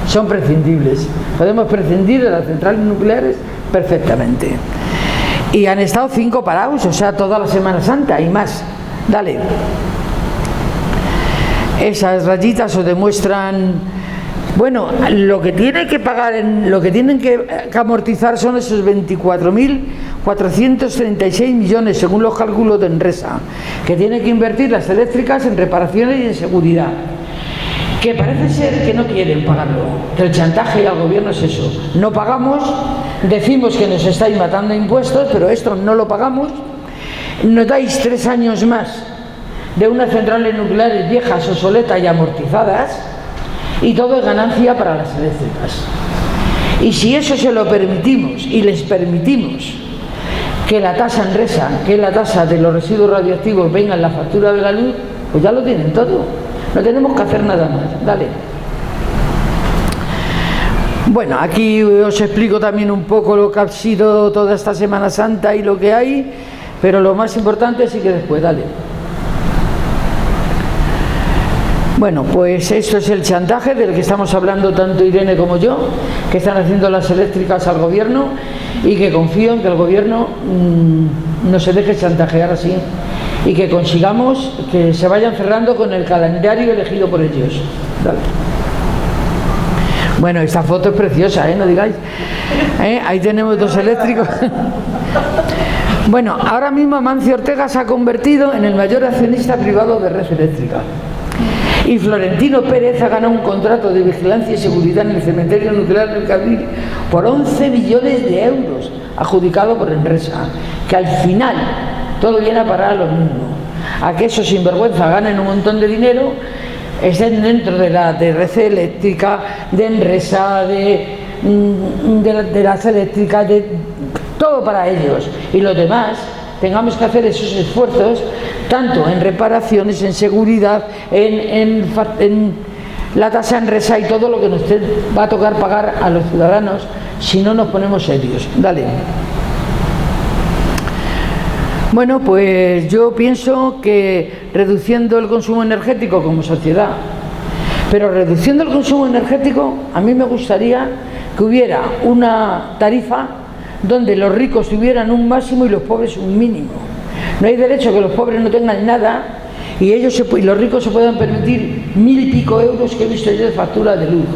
Son prescindibles. Podemos prescindir de las centrales nucleares perfectamente. Y han estado 5 parados, o sea, toda la Semana Santa y más. Dale. Esas rayitas os demuestran, bueno, lo que tienen que pagar, lo que tienen que amortizar son esos 24.436 millones, según los cálculos de Enresa, que tiene que invertir las eléctricas en reparaciones y en seguridad. Que parece ser que no quieren pagarlo, que el chantaje al gobierno es eso: no pagamos, decimos que nos estáis matando impuestos, pero esto no lo pagamos, nos dais 3 años más de unas centrales nucleares viejas, obsoletas y amortizadas, y todo es ganancia para las eléctricas. Y si eso se lo permitimos y les permitimos que la tasa Enresa, que es la tasa de los residuos radioactivos, venga en la factura de la luz, pues ya lo tienen todo. No tenemos que hacer nada más. Dale. Bueno, aquí os explico también un poco lo que ha sido toda esta Semana Santa y lo que hay, pero lo más importante sí que después. Dale. Bueno, pues esto es el chantaje del que estamos hablando tanto Irene como yo, que están haciendo las eléctricas al gobierno, y que confío en que el gobierno no se deje chantajear así y que consigamos que se vayan cerrando con el calendario elegido por ellos. Dale. Bueno, esta foto es preciosa, no digáis. Ahí tenemos 2 eléctricos. Bueno, ahora mismo Amancio Ortega se ha convertido en el mayor accionista privado de Red Eléctrica. Y Florentino Pérez ha ganado un contrato de vigilancia y seguridad en el cementerio nuclear del Cabril por 11 millones de euros, adjudicado por Enresa, que al final todo viene a parar a lo mismo, a que esos sinvergüenza ganen un montón de dinero, estén dentro de Red Eléctrica, de Enresa, de las eléctricas, de todo para ellos, y los demás tengamos que hacer esos esfuerzos tanto en reparaciones, en seguridad, en la tasa Enresa y todo lo que nos va a tocar pagar a los ciudadanos si no nos ponemos serios. Dale. Bueno, pues yo pienso que reduciendo el consumo energético como sociedad, pero reduciendo el consumo energético, a mí me gustaría que hubiera una tarifa donde los ricos tuvieran un máximo y los pobres un mínimo. No hay derecho a que los pobres no tengan nada y y los ricos se puedan permitir 1000 y pico euros que he visto yo de factura de luz.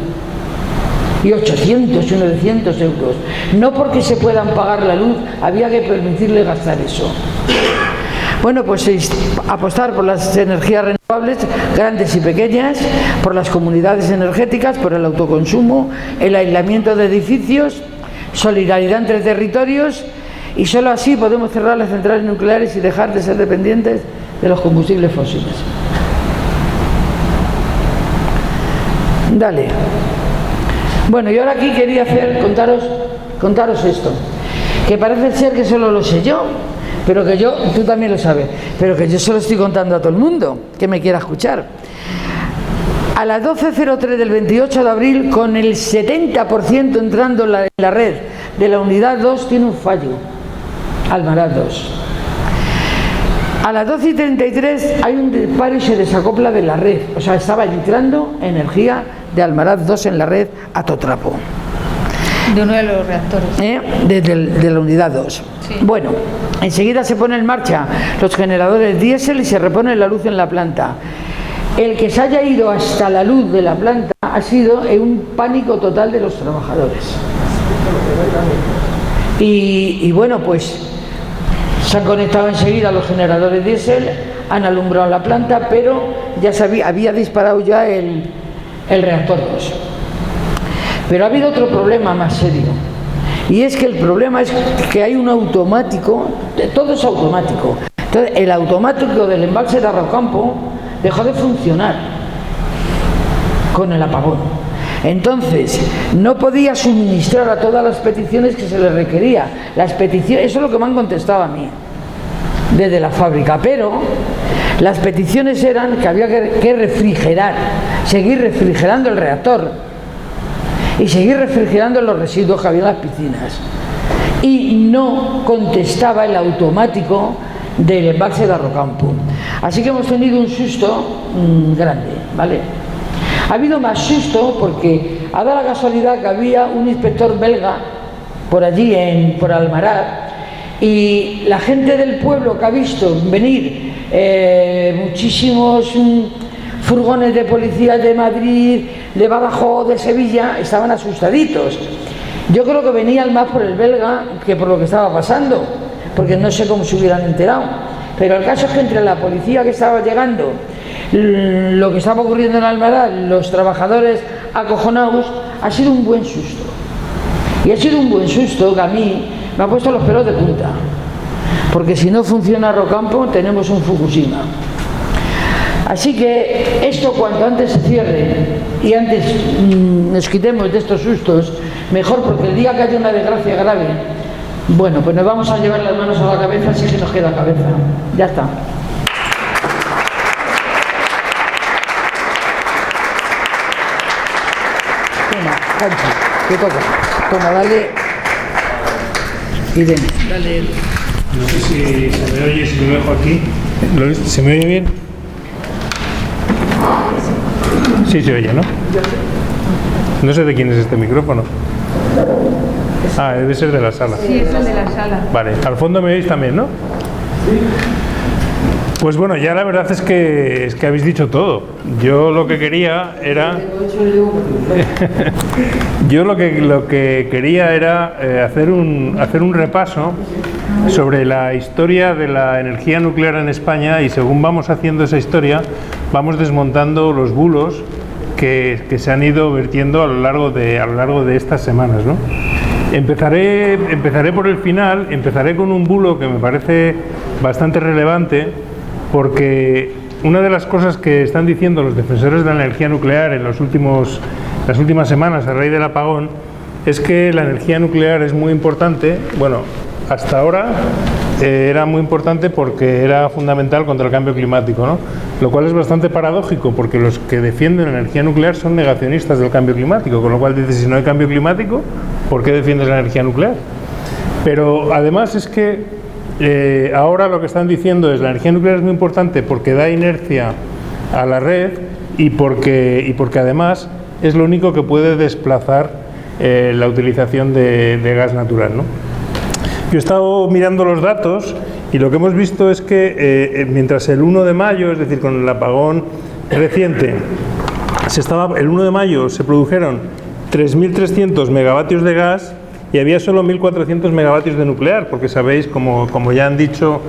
y 800 y 900 euros. No porque se puedan pagar la luz, había que permitirle gastar eso. Bueno, pues apostar por las energías renovables, grandes y pequeñas, por las comunidades energéticas, por el autoconsumo, el aislamiento de edificios, solidaridad entre territorios, y solo así podemos cerrar las centrales nucleares y dejar de ser dependientes de los combustibles fósiles. Dale. Bueno, yo ahora aquí quería contaros esto, que parece ser que solo lo sé yo, pero que tú también lo sabes, pero que yo se lo estoy contando a todo el mundo que me quiera escuchar. A las 12:03 del 28 de abril, con el 70% entrando en la red de la unidad 2, tiene un fallo, Almaraz 2. A las 12:33 hay un disparo y se desacopla de la red, o sea, estaba entrando energía de Almaraz 2 en la red a todo trapo. De uno de los reactores. De la unidad 2. Sí. Bueno, enseguida se pone en marcha los generadores diésel y se repone la luz en la planta. El que se haya ido hasta la luz de la planta ha sido un pánico total de los trabajadores. Y bueno, pues se han conectado enseguida los generadores diésel, han alumbrado la planta, pero ya había disparado ya el reactor 2. Pero ha habido otro problema más serio, y es que el problema es que hay un automático, todo es automático. Entonces, el automático del embalse de Arrocampo dejó de funcionar con el apagón. Entonces, no podía suministrar a todas las peticiones que se le requería. Las peticiones, eso es lo que me han contestado a mí desde la fábrica, pero las peticiones eran que había que refrigerar, seguir refrigerando el reactor y seguir refrigerando los residuos que había en las piscinas. Y no contestaba el automático del embalse de Arrocampo. Así que hemos tenido un susto grande, ¿vale? Ha habido más susto porque ha dado la casualidad que había un inspector belga por allí, por Almaraz, y la gente del pueblo que ha visto venir muchísimos furgones de policía de Madrid, de Badajoz, de Sevilla, estaban asustaditos. Yo creo que venían más por el belga que por lo que estaba pasando, porque no sé cómo se hubieran enterado. Pero el caso es que entre la policía que estaba llegando, lo que estaba ocurriendo en Almaraz, los trabajadores acojonados, ha sido un buen susto. Y ha sido un buen susto que a mí me ha puesto los pelos de punta, porque si no funciona Arrocampo tenemos un Fukushima. Así que esto cuanto antes se cierre y antes nos quitemos de estos sustos, mejor, porque el día que haya una desgracia grave, bueno, pues nos vamos a llevar las manos a la cabeza, así que nos queda cabeza. Ya está. Toma, Pancho, ¿qué toca? Toma, dale. Irene, dale. No sé si se me oye, si lo dejo aquí. ¿Se me oye bien? Sí se oye, ¿no? No sé de quién es este micrófono. Ah, debe ser de la sala. Sí, es el de la sala. Vale, al fondo me oís también, ¿no? Sí. Pues bueno, ya la verdad es que habéis dicho todo. Yo lo que quería era... Yo lo que quería era hacer un repaso sobre la historia de la energía nuclear en España, y según vamos haciendo esa historia, vamos desmontando los bulos que se han ido vertiendo a lo largo de estas semanas, ¿no? Empezaré por el final. Empezaré con un bulo que me parece bastante relevante, porque una de las cosas que están diciendo los defensores de la energía nuclear en las últimas semanas a raíz del apagón es que la energía nuclear es muy importante. Bueno, hasta ahora era muy importante porque era fundamental contra el cambio climático, ¿no? Lo cual es bastante paradójico, porque los que defienden la energía nuclear son negacionistas del cambio climático, con lo cual dices, si no hay cambio climático, ¿por qué defiendes la energía nuclear? Pero además es que ahora lo que están diciendo es la energía nuclear es muy importante porque da inercia a la red y porque además es lo único que puede desplazar la utilización de gas natural, ¿no? Yo he estado mirando los datos y lo que hemos visto es que mientras el 1 de mayo, es decir, con el apagón reciente, el 1 de mayo se produjeron 3.300 megavatios de gas y había solo 1.400 megavatios de nuclear, porque sabéis, como ya han dicho,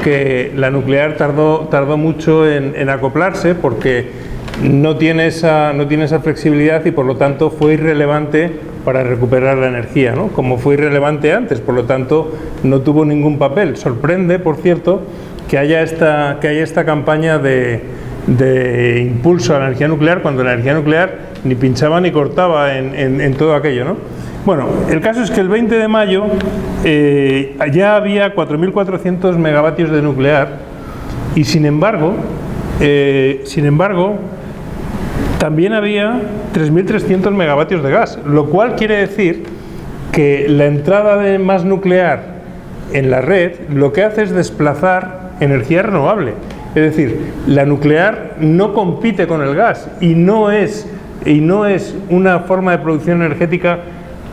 que la nuclear tardó mucho en acoplarse, porque no tiene esa flexibilidad y por lo tanto fue irrelevante para recuperar la energía, ¿no? Como fue irrelevante antes, por lo tanto no tuvo ningún papel. Sorprende, por cierto, que haya esta campaña de impulso a la energía nuclear, cuando la energía nuclear ni pinchaba ni cortaba en todo aquello, ¿no? Bueno, el caso es que el 20 de mayo ya había 4.400 megavatios de nuclear y sin embargo también había 3.300 megavatios de gas, lo cual quiere decir que la entrada de más nuclear en la red lo que hace es desplazar energía renovable. Es decir, la nuclear no compite con el gas y no es una forma de producción energética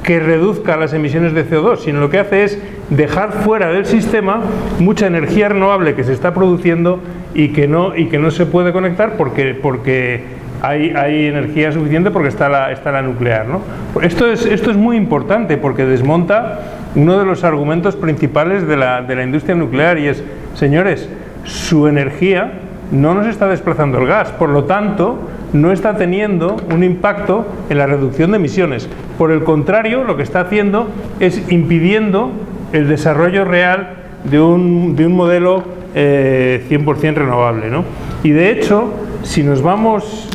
que reduzca las emisiones de CO2, sino lo que hace es dejar fuera del sistema mucha energía renovable que se está produciendo y que no se puede conectar porque hay energía suficiente, porque está la nuclear, ¿no? Esto es muy importante porque desmonta uno de los argumentos principales de la industria nuclear, y es, señores, su energía no nos está desplazando el gas, por lo tanto no está teniendo un impacto en la reducción de emisiones. Por el contrario, lo que está haciendo es impidiendo el desarrollo real de un modelo 100% renovable, ¿no? Y de hecho, si nos vamos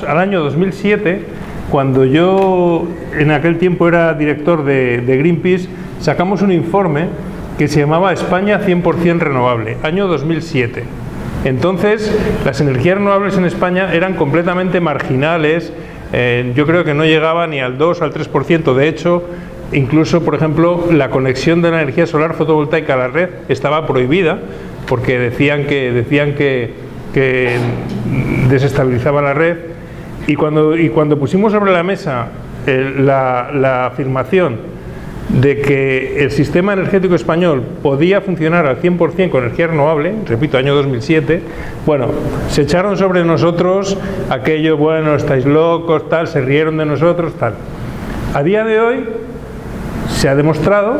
al año 2007, cuando yo en aquel tiempo era director de Greenpeace, sacamos un informe que se llamaba España 100% renovable, año 2007. Entonces, las energías renovables en España eran completamente marginales, yo creo que no llegaba ni al 2 o al 3%, de hecho, incluso, por ejemplo, la conexión de la energía solar fotovoltaica a la red estaba prohibida, porque decían que desestabilizaba la red, y cuando pusimos sobre la mesa la afirmación de que el sistema energético español podía funcionar al 100% con energía renovable, repito, año 2007, bueno, se echaron sobre nosotros aquello, bueno, estáis locos, tal, se rieron de nosotros, tal. A día de hoy se ha demostrado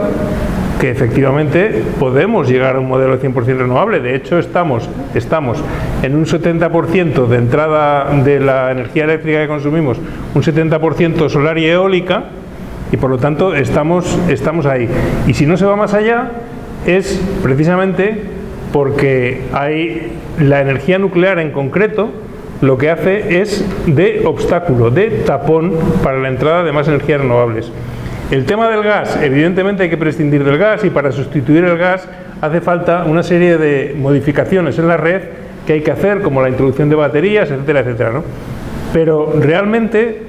que efectivamente podemos llegar a un modelo 100% renovable. De hecho, estamos en un 70% de entrada de la energía eléctrica que consumimos, un 70% solar y eólica, y por lo tanto estamos ahí. Y si no se va más allá, es precisamente porque hay la energía nuclear en concreto, lo que hace es de obstáculo, de tapón para la entrada de más energías renovables. El tema del gas, evidentemente hay que prescindir del gas, y para sustituir el gas hace falta una serie de modificaciones en la red que hay que hacer, como la introducción de baterías, etcétera, etcétera, ¿no? Pero realmente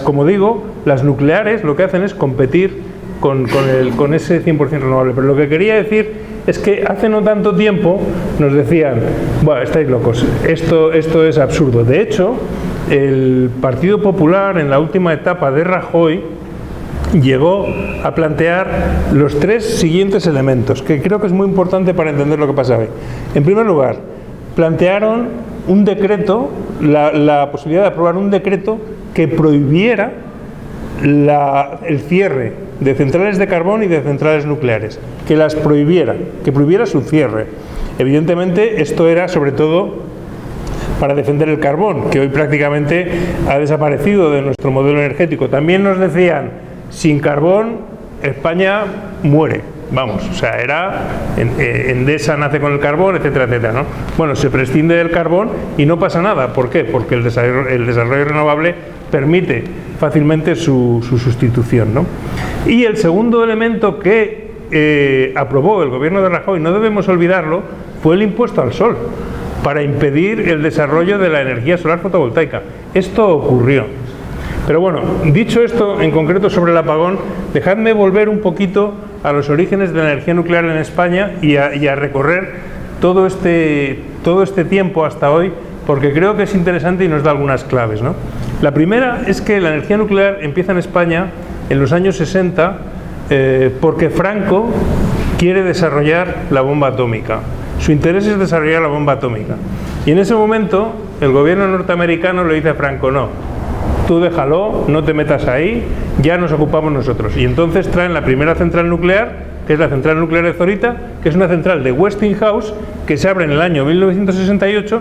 como digo, las nucleares lo que hacen es competir con ese 100% renovable. Pero lo que quería decir es que hace no tanto tiempo nos decían, bueno, estáis locos, esto es absurdo. De hecho, el Partido Popular, en la última etapa de Rajoy, llegó a plantear los 3 siguientes elementos, que creo que es muy importante para entender lo que pasa hoy. En primer lugar, plantearon un decreto, la posibilidad de aprobar un decreto que prohibiera el cierre de centrales de carbón y de centrales nucleares, que las prohibiera, que prohibiera su cierre. Evidentemente, esto era sobre todo para defender el carbón, que hoy prácticamente ha desaparecido de nuestro modelo energético. También nos decían, sin carbón España muere. Vamos, o sea, era Endesa nace con el carbón, etcétera, etcétera, ¿no? Bueno, se prescinde del carbón y no pasa nada. ¿Por qué? Porque el desarrollo renovable permite fácilmente su sustitución, ¿no? Y el segundo elemento que aprobó el gobierno de Rajoy, no debemos olvidarlo, fue el impuesto al sol, para impedir el desarrollo de la energía solar fotovoltaica. Esto ocurrió. Pero bueno, dicho esto en concreto sobre el apagón, dejadme volver un poquito a los orígenes de la energía nuclear en España y a recorrer todo este tiempo hasta hoy, porque creo que es interesante y nos da algunas claves, ¿no? La primera es que la energía nuclear empieza en España en los años 60 porque Franco quiere desarrollar la bomba atómica. Su interés es desarrollar la bomba atómica. Y en ese momento el gobierno norteamericano le dice a Franco, no, tú déjalo, no te metas ahí, ya nos ocupamos nosotros. Y entonces traen la primera central nuclear, que es la central nuclear de Zorita, que es una central de Westinghouse, que se abre en el año 1968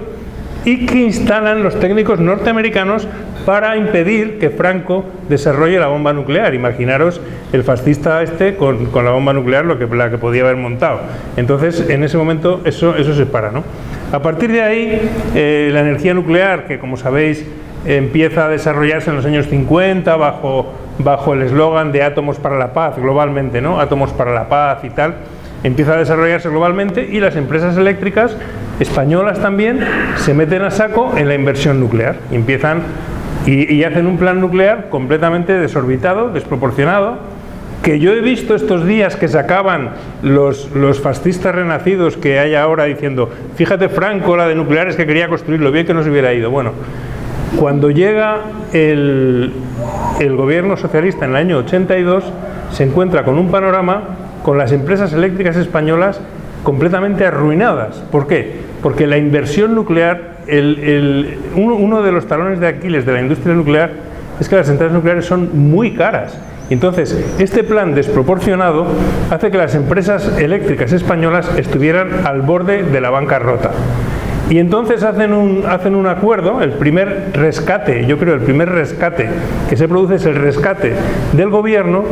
y que instalan los técnicos norteamericanos para impedir que Franco desarrolle la bomba nuclear. Imaginaros el fascista este con la bomba nuclear, la que podía haber montado. Entonces, en ese momento, eso se para, ¿no? A partir de ahí, la energía nuclear, que como sabéis, empieza a desarrollarse en los años 50 bajo el eslogan de átomos para la paz globalmente, ¿no? Átomos para la paz y tal. Empieza a desarrollarse globalmente y las empresas eléctricas españolas también se meten a saco en la inversión nuclear y empiezan y hacen un plan nuclear completamente desorbitado, desproporcionado, que yo he visto estos días que sacaban los fascistas renacidos que hay ahora diciendo, fíjate Franco, la de nucleares que quería construir, lo bien que nos hubiera ido. Bueno, cuando llega el gobierno socialista en el año 82, se encuentra con un panorama con las empresas eléctricas españolas completamente arruinadas. ¿Por qué? Porque la inversión nuclear, uno de los talones de Aquiles de la industria nuclear es que las centrales nucleares son muy caras. Entonces, este plan desproporcionado hace que las empresas eléctricas españolas estuvieran al borde de la bancarrota. Y entonces hacen un acuerdo, el primer rescate, yo creo el primer rescate que se produce es el rescate del gobierno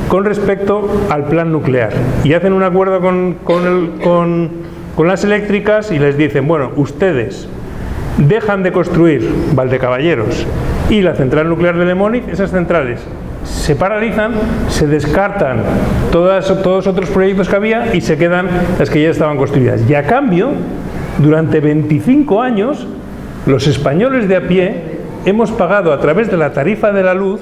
con respecto al plan nuclear. Y hacen un acuerdo con las eléctricas y les dicen, bueno, ustedes dejan de construir Valdecaballeros y la central nuclear de Lemóniz, esas centrales se paralizan, se descartan todos otros proyectos que había y se quedan las que ya estaban construidas. Y a cambio, durante 25 años, los españoles de a pie hemos pagado a través de la tarifa de la luz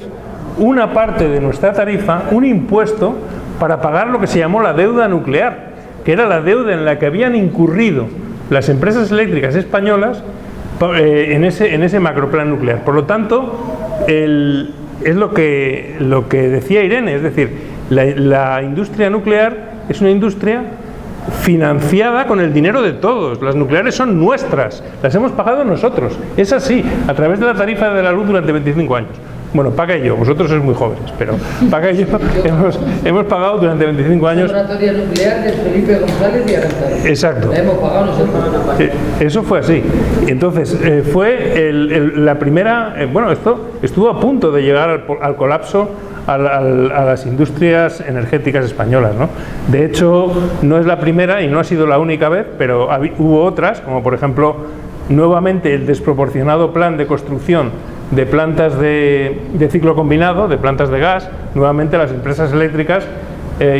una parte de nuestra tarifa, un impuesto, para pagar lo que se llamó la deuda nuclear, que era la deuda en la que habían incurrido las empresas eléctricas españolas en ese macroplan nuclear. Por lo tanto, es lo que decía Irene, es decir, la industria nuclear es una industria financiada con el dinero de todos. Las nucleares son nuestras, las hemos pagado nosotros, es así, a través de la tarifa de la luz durante 25 años. Bueno, Paca y yo, vosotros sois muy jóvenes, pero Paca y yo hemos pagado durante 25 años. La laboratoria nuclear de Felipe González y Aranzadi. Exacto. La hemos pagado nosotros. Eso fue así. Entonces, fue la primera. Bueno, esto estuvo a punto de llegar al colapso a las industrias energéticas españolas, ¿no? De hecho, no es la primera y no ha sido la única vez, pero hubo otras, como por ejemplo, nuevamente el desproporcionado plan de construcción de plantas de ciclo combinado, de plantas de gas. Nuevamente las empresas eléctricas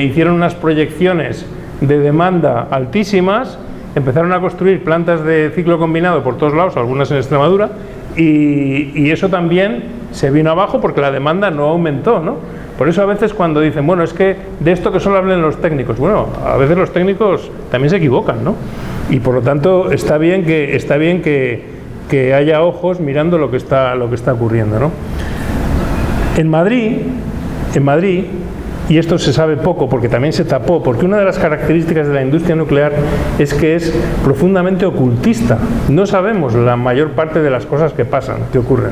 hicieron unas proyecciones de demanda altísimas, empezaron a construir plantas de ciclo combinado por todos lados, algunas en Extremadura, y eso también se vino abajo porque la demanda no aumentó, ¿no? Por eso a veces cuando dicen, bueno, es que de esto que solo hablen los técnicos, bueno, a veces los técnicos también se equivocan, ¿no? Y por lo tanto está bien que haya ojos mirando lo que está ocurriendo, ¿no? En Madrid, y esto se sabe poco porque también se tapó, porque una de las características de la industria nuclear es que es profundamente ocultista. No sabemos la mayor parte de las cosas que pasan, que ocurren.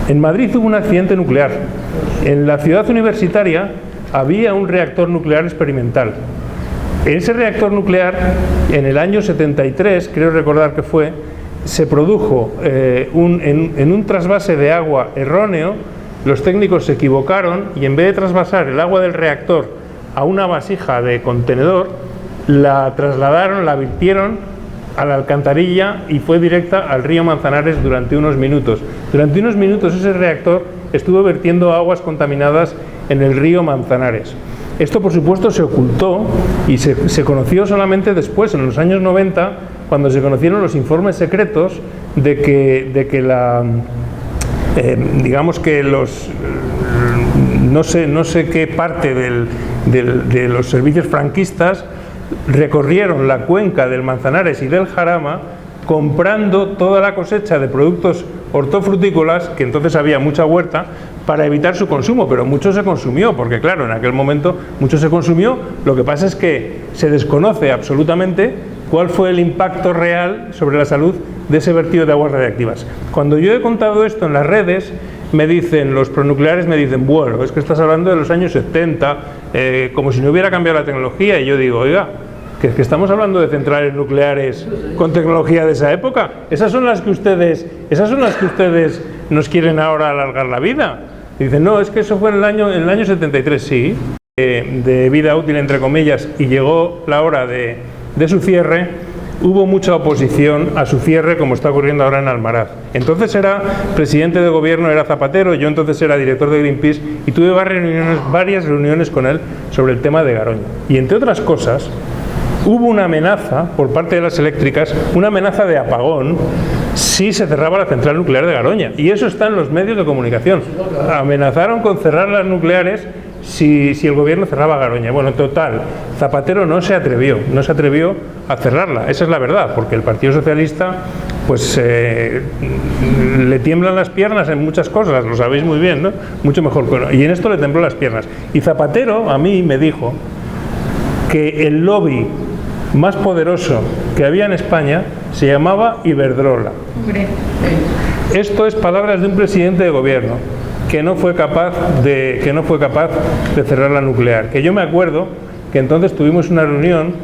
En Madrid hubo un accidente nuclear. En la ciudad universitaria había un reactor nuclear experimental. Ese reactor nuclear, en el año 73, creo recordar que fue, se produjo en un trasvase de agua erróneo. Los técnicos se equivocaron y en vez de trasvasar el agua del reactor a una vasija de contenedor, la trasladaron, la virtieron a la alcantarilla y fue directa al río Manzanares durante unos minutos. Durante unos minutos ese reactor estuvo vertiendo aguas contaminadas en el río Manzanares. Esto, por supuesto, se ocultó y se conoció solamente después, en los años 90, cuando se conocieron los informes secretos de que digamos que no sé qué parte de los servicios franquistas recorrieron la cuenca del Manzanares y del Jarama comprando toda la cosecha de productos hortofrutícolas, que entonces había mucha huerta, para evitar su consumo, pero mucho se consumió, porque claro, en aquel momento mucho se consumió. Lo que pasa es que se desconoce absolutamente cuál fue el impacto real sobre la salud de ese vertido de aguas radiactivas. Cuando yo he contado esto en las redes, me dicen, los pronucleares me dicen, bueno, es que estás hablando de los años 70, como si no hubiera cambiado la tecnología, y yo digo, oiga, que es que estamos hablando de centrales nucleares con tecnología de esa época. Esas son las que ustedes nos quieren ahora alargar la vida. Y dicen, no, es que eso fue en el año 73, sí, de vida útil entre comillas, y llegó la hora de su cierre. Hubo mucha oposición a su cierre, como está ocurriendo ahora en Almaraz. Entonces era presidente de gobierno, era Zapatero, yo entonces era director de Greenpeace, y tuve varias reuniones con él sobre el tema de Garoña. Y entre otras cosas, hubo una amenaza por parte de las eléctricas, una amenaza de apagón, si se cerraba la central nuclear de Garoña. Y eso está en los medios de comunicación. Amenazaron con cerrar las nucleares si el gobierno cerraba Garoña. Bueno, total, Zapatero no se atrevió a cerrarla, esa es la verdad, porque el Partido Socialista pues le tiemblan las piernas en muchas cosas, lo sabéis muy bien, ¿no? Mucho mejor que no. Y en esto le tembló las piernas. Y Zapatero a mí me dijo que el lobby más poderoso que había en España se llamaba Iberdrola. Esto es palabras de un presidente de gobierno que no fue capaz de cerrar la nuclear. Que yo me acuerdo que entonces tuvimos una reunión,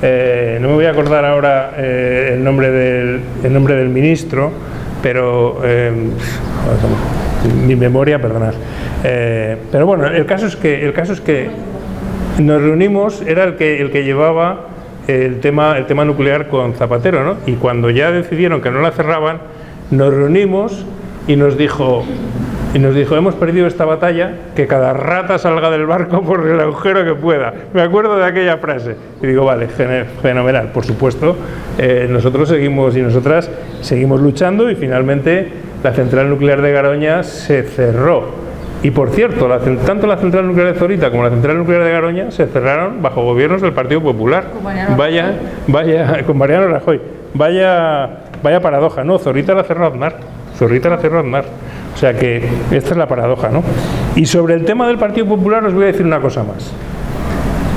no me voy a acordar ahora el nombre del ministro, pero mi memoria, perdonad. Pero bueno, el caso es que nos reunimos, era el que llevaba el tema nuclear con Zapatero, ¿no? Y cuando ya decidieron que no la cerraban, nos reunimos y nos dijo, hemos perdido esta batalla, que cada rata salga del barco por el agujero que pueda. Me acuerdo de aquella frase. Y digo, vale, fenomenal. Por supuesto, nosotros seguimos y nosotras seguimos luchando, y finalmente la central nuclear de Garoña se cerró. Y por cierto, tanto la central nuclear de Zorita como la central nuclear de Garoña se cerraron bajo gobiernos del Partido Popular. Con Mariano Rajoy. Vaya paradoja, no, Zorita la cerró Aznar. O sea que esta es la paradoja, ¿no? Y sobre el tema del Partido Popular os voy a decir una cosa más.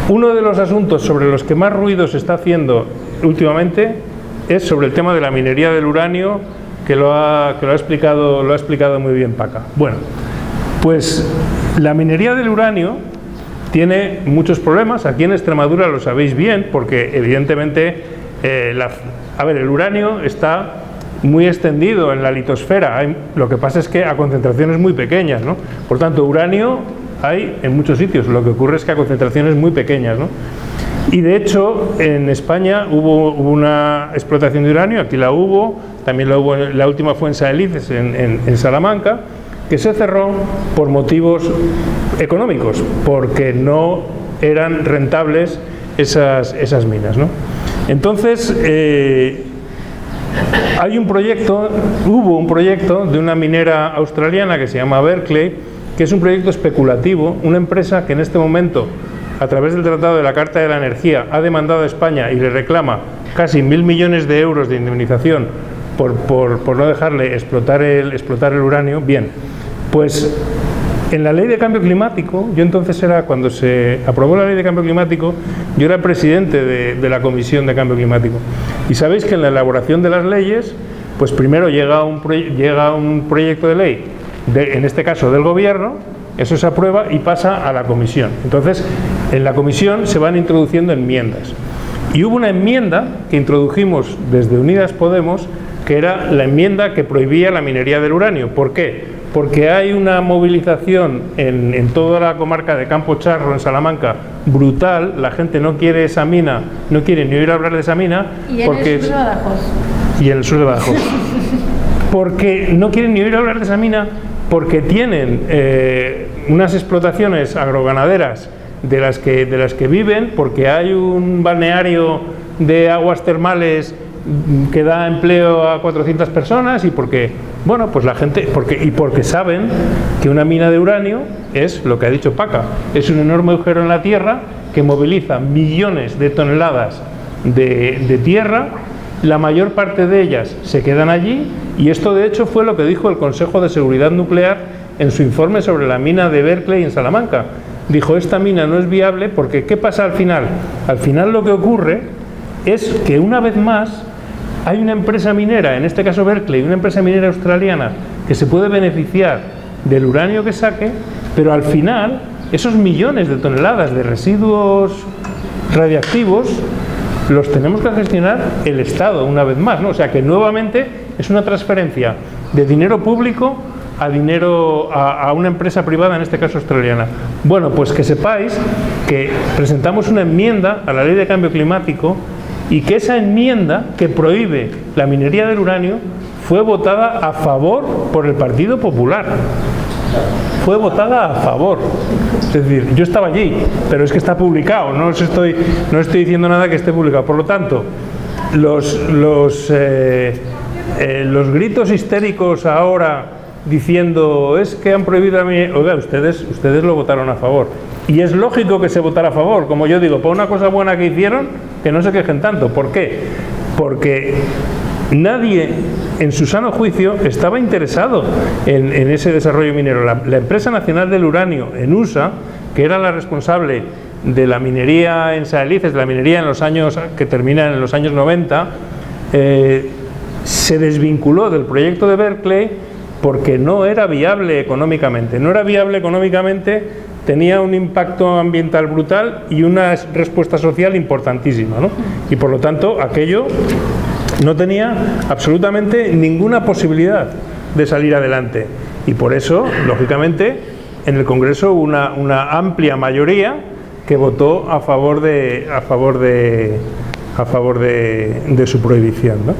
Uno de los asuntos sobre los que más ruido se está haciendo últimamente es sobre el tema de la minería del uranio, que lo ha explicado muy bien Paca. Bueno, pues la minería del uranio tiene muchos problemas. Aquí en Extremadura lo sabéis bien, porque evidentemente el uranio está muy extendido en la litosfera. Lo que pasa es que a concentraciones muy pequeñas, ¿no? Por tanto, uranio hay en muchos sitios, lo que ocurre es que a concentraciones muy pequeñas, ¿no? Y de hecho, en España hubo una explotación de uranio, aquí la hubo, también la última fue en Saelices, en Salamanca, que se cerró por motivos económicos, porque no eran rentables esas minas, ¿no? Entonces, hubo un proyecto de una minera australiana que se llama Berkeley, que es un proyecto especulativo, una empresa que en este momento, a través del Tratado de la Carta de la Energía, ha demandado a España y le reclama casi 1.000 millones de euros de indemnización por no dejarle explotar el uranio. Bien, pues en la Ley de Cambio Climático, yo entonces cuando se aprobó la Ley de Cambio Climático, yo era presidente de la Comisión de Cambio Climático. Y sabéis que en la elaboración de las leyes, pues primero llega un proyecto de ley, en este caso del Gobierno, eso se aprueba y pasa a la Comisión. Entonces, en la Comisión se van introduciendo enmiendas. Y hubo una enmienda que introdujimos desde Unidas Podemos, que era la enmienda que prohibía la minería del uranio. ¿Por qué? Porque hay una movilización en toda la comarca de Campo Charro, en Salamanca, brutal. La gente no quiere esa mina, no quiere ni oír hablar de esa mina. Y en el sur de Badajoz. Y en el sur de Badajoz. Porque no quieren ni oír hablar de esa mina, porque tienen unas explotaciones agroganaderas de las que viven, porque hay un balneario de aguas termales que da empleo a 400 personas, y porque, bueno, pues la gente, porque saben que una mina de uranio es lo que ha dicho Paca, es un enorme agujero en la tierra que moviliza millones de toneladas de tierra, la mayor parte de ellas se quedan allí, y esto de hecho fue lo que dijo el Consejo de Seguridad Nuclear en su informe sobre la mina de Berkeley en Salamanca. Dijo, esta mina no es viable porque ¿qué pasa al final? Al final lo que ocurre es que una vez más hay una empresa minera, en este caso Berkeley, una empresa minera australiana que se puede beneficiar del uranio que saque, pero al final esos millones de toneladas de residuos radiactivos los tenemos que gestionar el Estado una vez más, ¿no? O sea que nuevamente es una transferencia de dinero público a dinero a una empresa privada, en este caso australiana. Bueno, pues que sepáis que presentamos una enmienda a la Ley de Cambio Climático y que esa enmienda que prohíbe la minería del uranio fue votada a favor por el Partido Popular. Fue votada a favor. Es decir, yo estaba allí, pero es que está publicado, no estoy diciendo nada que esté publicado. Por lo tanto, los gritos histéricos ahora diciendo es que han prohibido la minería, oiga, ustedes lo votaron a favor. Y es lógico que se votara a favor, como yo digo, por una cosa buena que hicieron, que no se quejen tanto. ¿Por qué? Porque nadie en su sano juicio estaba interesado en ese desarrollo minero. La Empresa Nacional del Uranio en USA, que era la responsable de la minería en Saelices, de la minería en los años que terminan en los años 90, se desvinculó del proyecto de Berkeley porque no era viable económicamente. No era viable económicamente, tenía un impacto ambiental brutal y una respuesta social importantísima, ¿no? Y por lo tanto aquello no tenía absolutamente ninguna posibilidad de salir adelante. Y por eso, lógicamente, en el Congreso hubo una amplia mayoría que votó a favor de su prohibición, ¿no?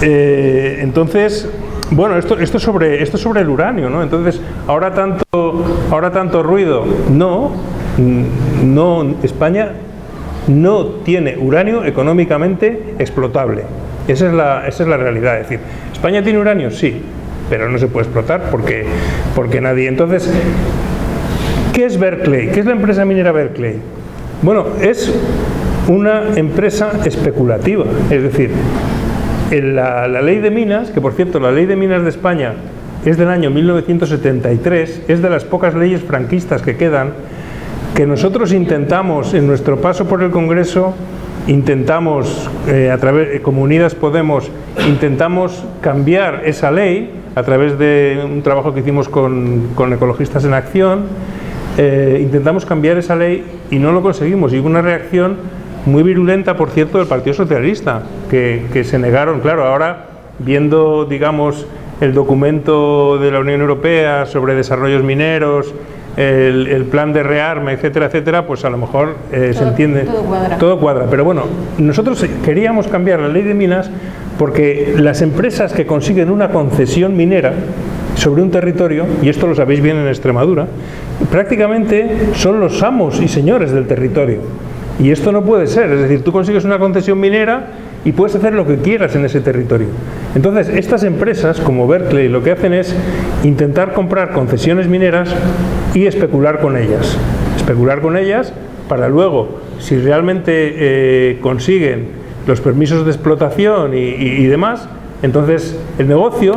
Entonces, bueno, esto sobre el uranio, ¿no? Entonces, ahora tanto ruido. No, España no tiene uranio económicamente explotable. Esa es la realidad. Es decir, ¿España tiene uranio? Sí, pero no se puede explotar porque nadie. Entonces, ¿qué es Berkeley? ¿Qué es la empresa minera Berkeley? Bueno, es una empresa especulativa. Es decir, la ley de minas, que por cierto, la ley de minas de España es del año 1973, es de las pocas leyes franquistas que quedan, que nosotros intentamos, en nuestro paso por el Congreso, como Unidas Podemos, intentamos cambiar esa ley a través de un trabajo que hicimos con Ecologistas en Acción. Intentamos cambiar esa ley y no lo conseguimos, y hubo una reacción muy virulenta, por cierto, del Partido Socialista, que se negaron. Claro, ahora viendo, digamos, el documento de la Unión Europea sobre desarrollos mineros, el plan de rearme, etcétera, etcétera, pues a lo mejor se entiende, todo cuadra. Pero bueno, nosotros queríamos cambiar la ley de minas porque las empresas que consiguen una concesión minera sobre un territorio, y esto lo sabéis bien en Extremadura, prácticamente son los amos y señores del territorio. Y esto no puede ser, es decir, tú consigues una concesión minera y puedes hacer lo que quieras en ese territorio. Entonces, estas empresas, como Berkeley, lo que hacen es intentar comprar concesiones mineras y especular con ellas. Especular con ellas para luego, si realmente consiguen los permisos de explotación y demás, entonces el negocio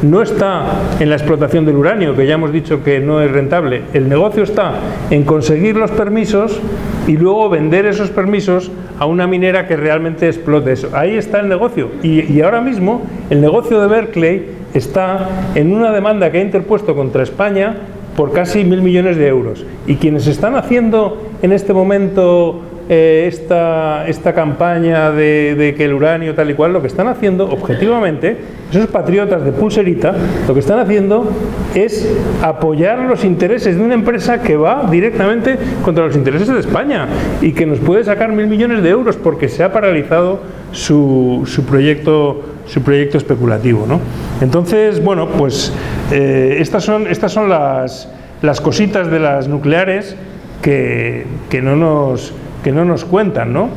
no está en la explotación del uranio, que ya hemos dicho que no es rentable. El negocio está en conseguir los permisos y luego vender esos permisos a una minera que realmente explote eso. Ahí está el negocio. Y ahora mismo el negocio de Berkeley está en una demanda que ha interpuesto contra España por casi 1.000 millones de euros. Y quienes están haciendo en este momento esta campaña de que el uranio tal y cual, lo que están haciendo objetivamente, esos patriotas de pulserita, lo que están haciendo es apoyar los intereses de una empresa que va directamente contra los intereses de España y que nos puede sacar 1.000 millones de euros porque se ha paralizado su proyecto especulativo, ¿no? Entonces, bueno, pues estas son las cositas de las nucleares que no nos cuentan, ¿no?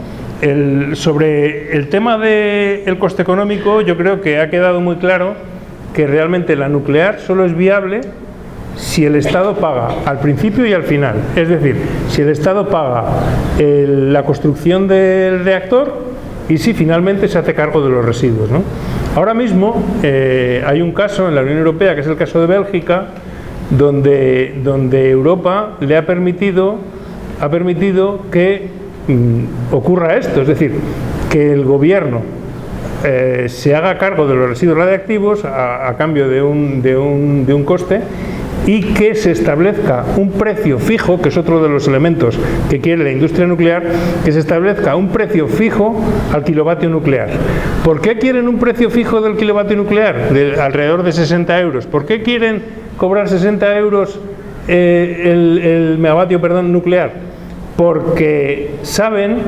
Sobre el tema del coste económico, yo creo que ha quedado muy claro que realmente la nuclear solo es viable si el Estado paga al principio y al final. Es decir, si el Estado paga la construcción del reactor y si finalmente se hace cargo de los residuos, ¿no? Ahora mismo hay un caso en la Unión Europea, que es el caso de Bélgica, donde Europa le ha permitido que ocurra esto, es decir, que el gobierno se haga cargo de los residuos radiactivos a cambio de un coste, y que se establezca un precio fijo, que es otro de los elementos que quiere la industria nuclear, que se establezca un precio fijo al kilovatio nuclear. ¿Por qué quieren un precio fijo del kilovatio nuclear? De alrededor de 60 euros. ¿Por qué quieren cobrar 60 euros el megavatio nuclear? Porque saben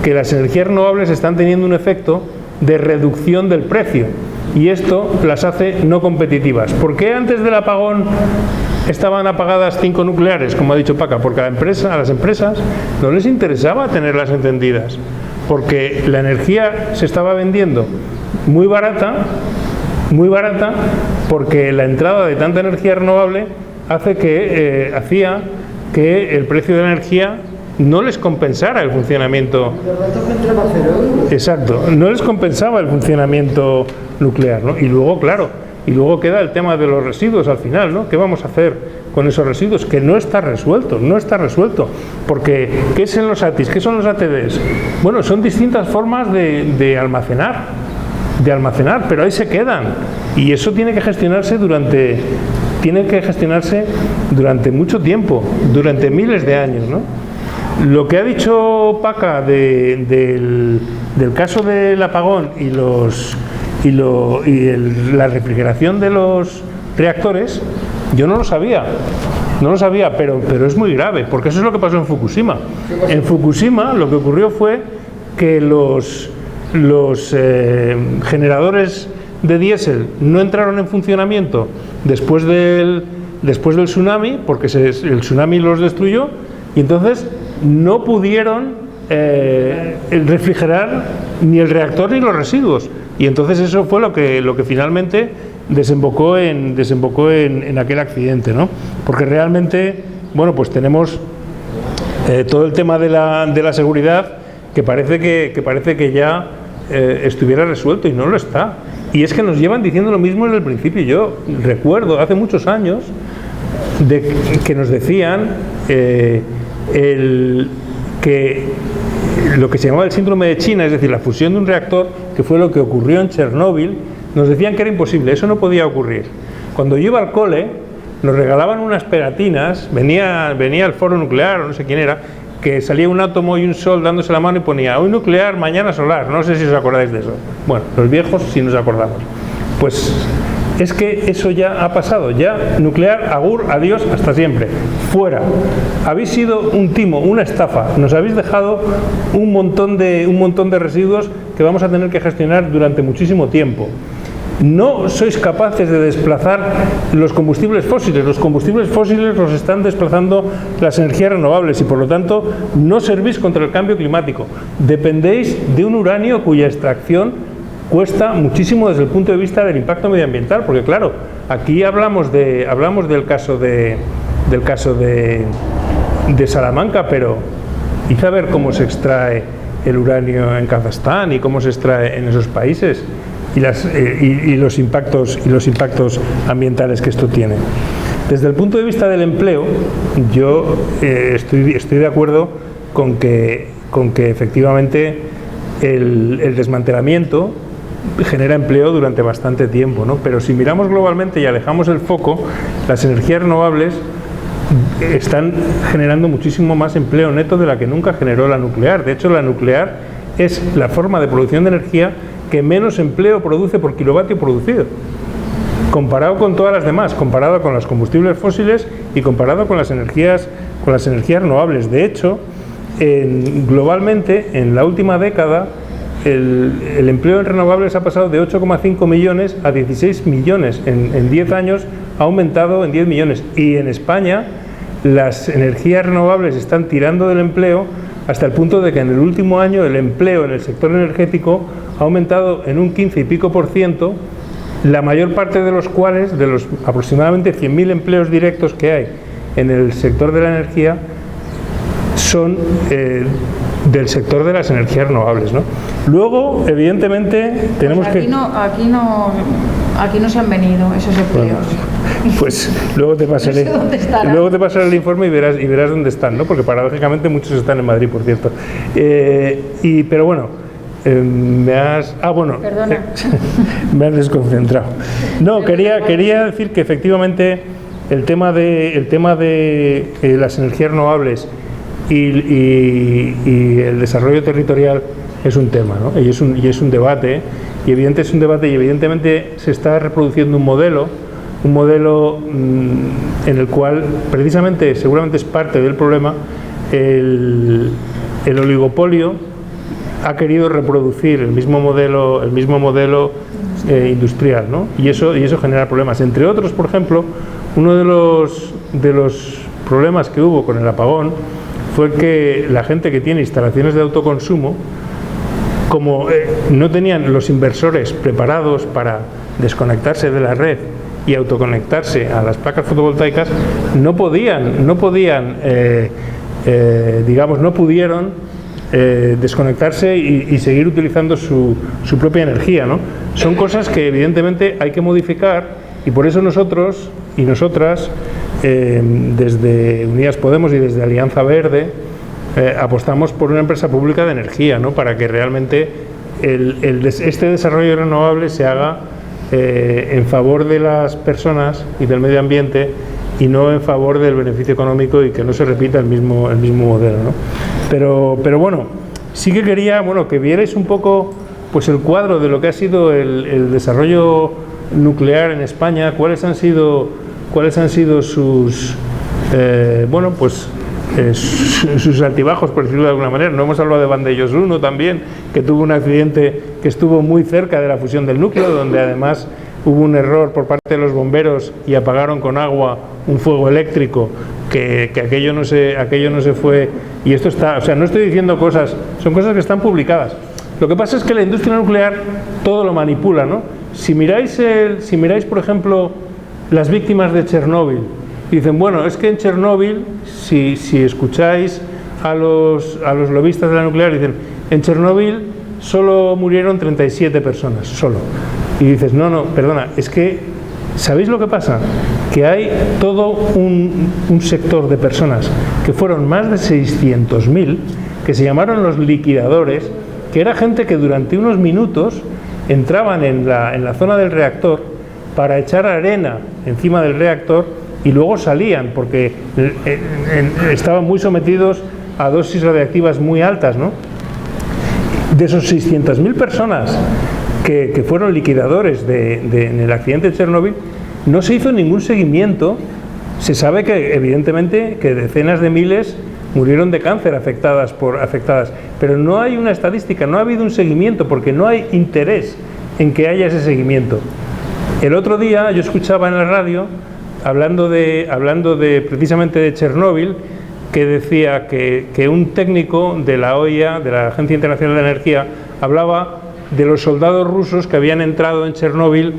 que las energías renovables están teniendo un efecto de reducción del precio y esto las hace no competitivas. ¿Por qué antes del apagón estaban apagadas 5 nucleares, como ha dicho Paca? Porque a las empresas no les interesaba tenerlas encendidas, porque la energía se estaba vendiendo muy barata, porque la entrada de tanta energía renovable hacía que el precio de la energía no les compensara el funcionamiento. Exacto, no les compensaba el funcionamiento nuclear, ¿no? Y luego, claro, queda el tema de los residuos al final, ¿no? ¿Qué vamos a hacer con esos residuos? Que no está resuelto, porque ¿qué son los ATIs? ¿Qué son los ATDs? Bueno, son distintas formas de almacenar, pero ahí se quedan y eso tiene que gestionarse durante mucho tiempo, durante miles de años, ¿no? Lo que ha dicho Paca del caso del apagón y la refrigeración de los reactores, yo no lo sabía, pero es muy grave, porque eso es lo que pasó en Fukushima. En Fukushima lo que ocurrió fue que los generadores de diésel no entraron en funcionamiento después del tsunami, porque el tsunami los destruyó, y entonces no pudieron refrigerar ni el reactor ni los residuos, y entonces eso fue lo que finalmente desembocó en aquel accidente, ¿no? Porque realmente, bueno, pues tenemos todo el tema de la seguridad que parece que ya estuviera resuelto y no lo está. Y es que nos llevan diciendo lo mismo desde el principio. Yo recuerdo hace muchos años que nos decían que lo que se llamaba el síndrome de China, es decir, la fusión de un reactor, que fue lo que ocurrió en Chernóbil, nos decían que era imposible, eso no podía ocurrir. Cuando yo iba al cole, nos regalaban unas pegatinas, venía el foro nuclear, o no sé quién era, que salía un átomo y un sol dándose la mano y ponía hoy nuclear, mañana solar. No sé si os acordáis de eso. Bueno, los viejos sí nos acordamos. Pues es que eso ya ha pasado, ya nuclear, agur, adiós, hasta siempre, fuera. Habéis sido un timo, una estafa, nos habéis dejado un montón de residuos que vamos a tener que gestionar durante muchísimo tiempo. No sois capaces de desplazar los combustibles fósiles los están desplazando las energías renovables y por lo tanto no servís contra el cambio climático. Dependéis de un uranio cuya extracción cuesta muchísimo desde el punto de vista del impacto medioambiental, porque claro, aquí hablamos del caso de Salamanca, pero id a ver cómo se extrae el uranio en Kazajstán y cómo se extrae en esos países. Y los impactos ambientales que esto tiene. Desde el punto de vista del empleo, yo estoy de acuerdo con que efectivamente el desmantelamiento genera empleo durante bastante tiempo, ¿no? Pero si miramos globalmente y alejamos el foco, las energías renovables están generando muchísimo más empleo neto de la que nunca generó la nuclear. De hecho, la nuclear es la forma de producción de energía que menos empleo produce por kilovatio producido, comparado con todas las demás, comparado con los combustibles fósiles y comparado con las energías renovables. De hecho, globalmente, en la última década, el empleo en renovables ha pasado de 8,5 millones a 16 millones. En 10 años ha aumentado en 10 millones. Y en España, las energías renovables están tirando del empleo hasta el punto de que en el último año el empleo en el sector energético ha aumentado en un 15 y pico %, la mayor parte de los cuales, de los aproximadamente 100.000 empleos directos que hay en el sector de la energía, son del sector de las energías renovables, ¿no? Luego, evidentemente, tenemos aquí no se han venido esos empleos. Bueno, pues luego te pasaré, el informe y verás dónde están, ¿no? Porque paradójicamente muchos están en Madrid, por cierto. Pero bueno. Me has desconcentrado. No, quería decir que efectivamente el tema de las energías renovables y el desarrollo territorial es un tema, ¿no? y es un debate, y evidentemente se está reproduciendo un modelo en el cual precisamente, seguramente es parte del problema, el oligopolio ha querido reproducir el mismo modelo industrial, ¿no? y eso genera problemas. Entre otros, por ejemplo, uno de los problemas que hubo con el apagón fue que la gente que tiene instalaciones de autoconsumo, como no tenían los inversores preparados para desconectarse de la red y autoconectarse a las placas fotovoltaicas, no pudieron desconectarse y seguir utilizando su propia energía, ¿no? Son cosas que evidentemente hay que modificar, y por eso nosotros y nosotras desde Unidas Podemos y desde Alianza Verde apostamos por una empresa pública de energía, ¿no? Para que realmente este desarrollo renovable se haga en favor de las personas y del medio ambiente, y no en favor del beneficio económico, y que no se repita el mismo modelo, ¿no? Pero bueno, sí que quería que vierais un poco pues el cuadro de lo que ha sido el desarrollo nuclear en España, cuáles han sido sus sus altibajos, por decirlo de alguna manera. No hemos hablado de Vandellós 1 también, que tuvo un accidente que estuvo muy cerca de la fusión del núcleo, donde además hubo un error por parte de los bomberos y apagaron con agua un fuego eléctrico, que aquello no se fue. Y esto está, no estoy diciendo cosas, son cosas que están publicadas. Lo que pasa es que la industria nuclear todo lo manipula, ¿no? Si miráis, por ejemplo, las víctimas de Chernóbil, dicen, bueno, es que en Chernóbil, si escucháis a los lobistas de la nuclear, dicen, en Chernóbil solo murieron 37 personas, solo. Y dices, no, perdona, es que, ¿sabéis lo que pasa? Que hay todo un sector de personas, que fueron más de 600.000, que se llamaron los liquidadores, que era gente que durante unos minutos entraban en la zona del reactor para echar arena encima del reactor y luego salían, porque estaban muy sometidos a dosis radiactivas muy altas, ¿no? De esos 600.000 personas que fueron liquidadores en el accidente de Chernóbil, no se hizo ningún seguimiento. Se sabe que evidentemente que decenas de miles murieron de cáncer afectadas, pero no hay una estadística, no ha habido un seguimiento, porque no hay interés en que haya ese seguimiento. El otro día yo escuchaba en la radio, hablando de precisamente de Chernóbil, que decía que un técnico de la OIA, de la Agencia Internacional de Energía, hablaba de los soldados rusos que habían entrado en Chernóbil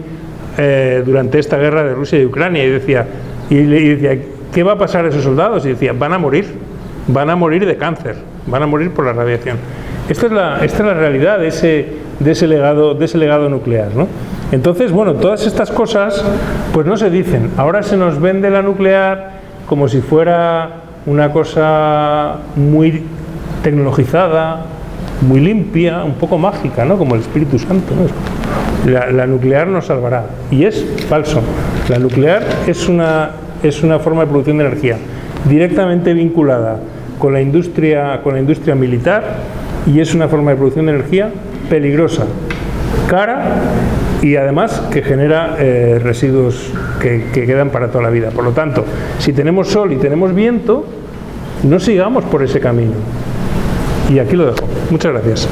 durante esta guerra de Rusia y Ucrania, y decía, ¿qué va a pasar a esos soldados? Y decía, van a morir de cáncer, van a morir por la radiación. Esta es la realidad de ese legado nuclear, ¿no? Entonces, bueno, todas estas cosas pues no se dicen. Ahora se nos vende la nuclear como si fuera una cosa muy tecnologizada, muy limpia, un poco mágica, ¿no? Como el Espíritu Santo, ¿no? La nuclear nos salvará. Y es falso. La nuclear es una forma de producción de energía directamente vinculada con la industria militar, y es una forma de producción de energía peligrosa, cara, y además que genera residuos que quedan para toda la vida. Por lo tanto, si tenemos sol y tenemos viento, no sigamos por ese camino. Y aquí lo dejo. Muchas gracias.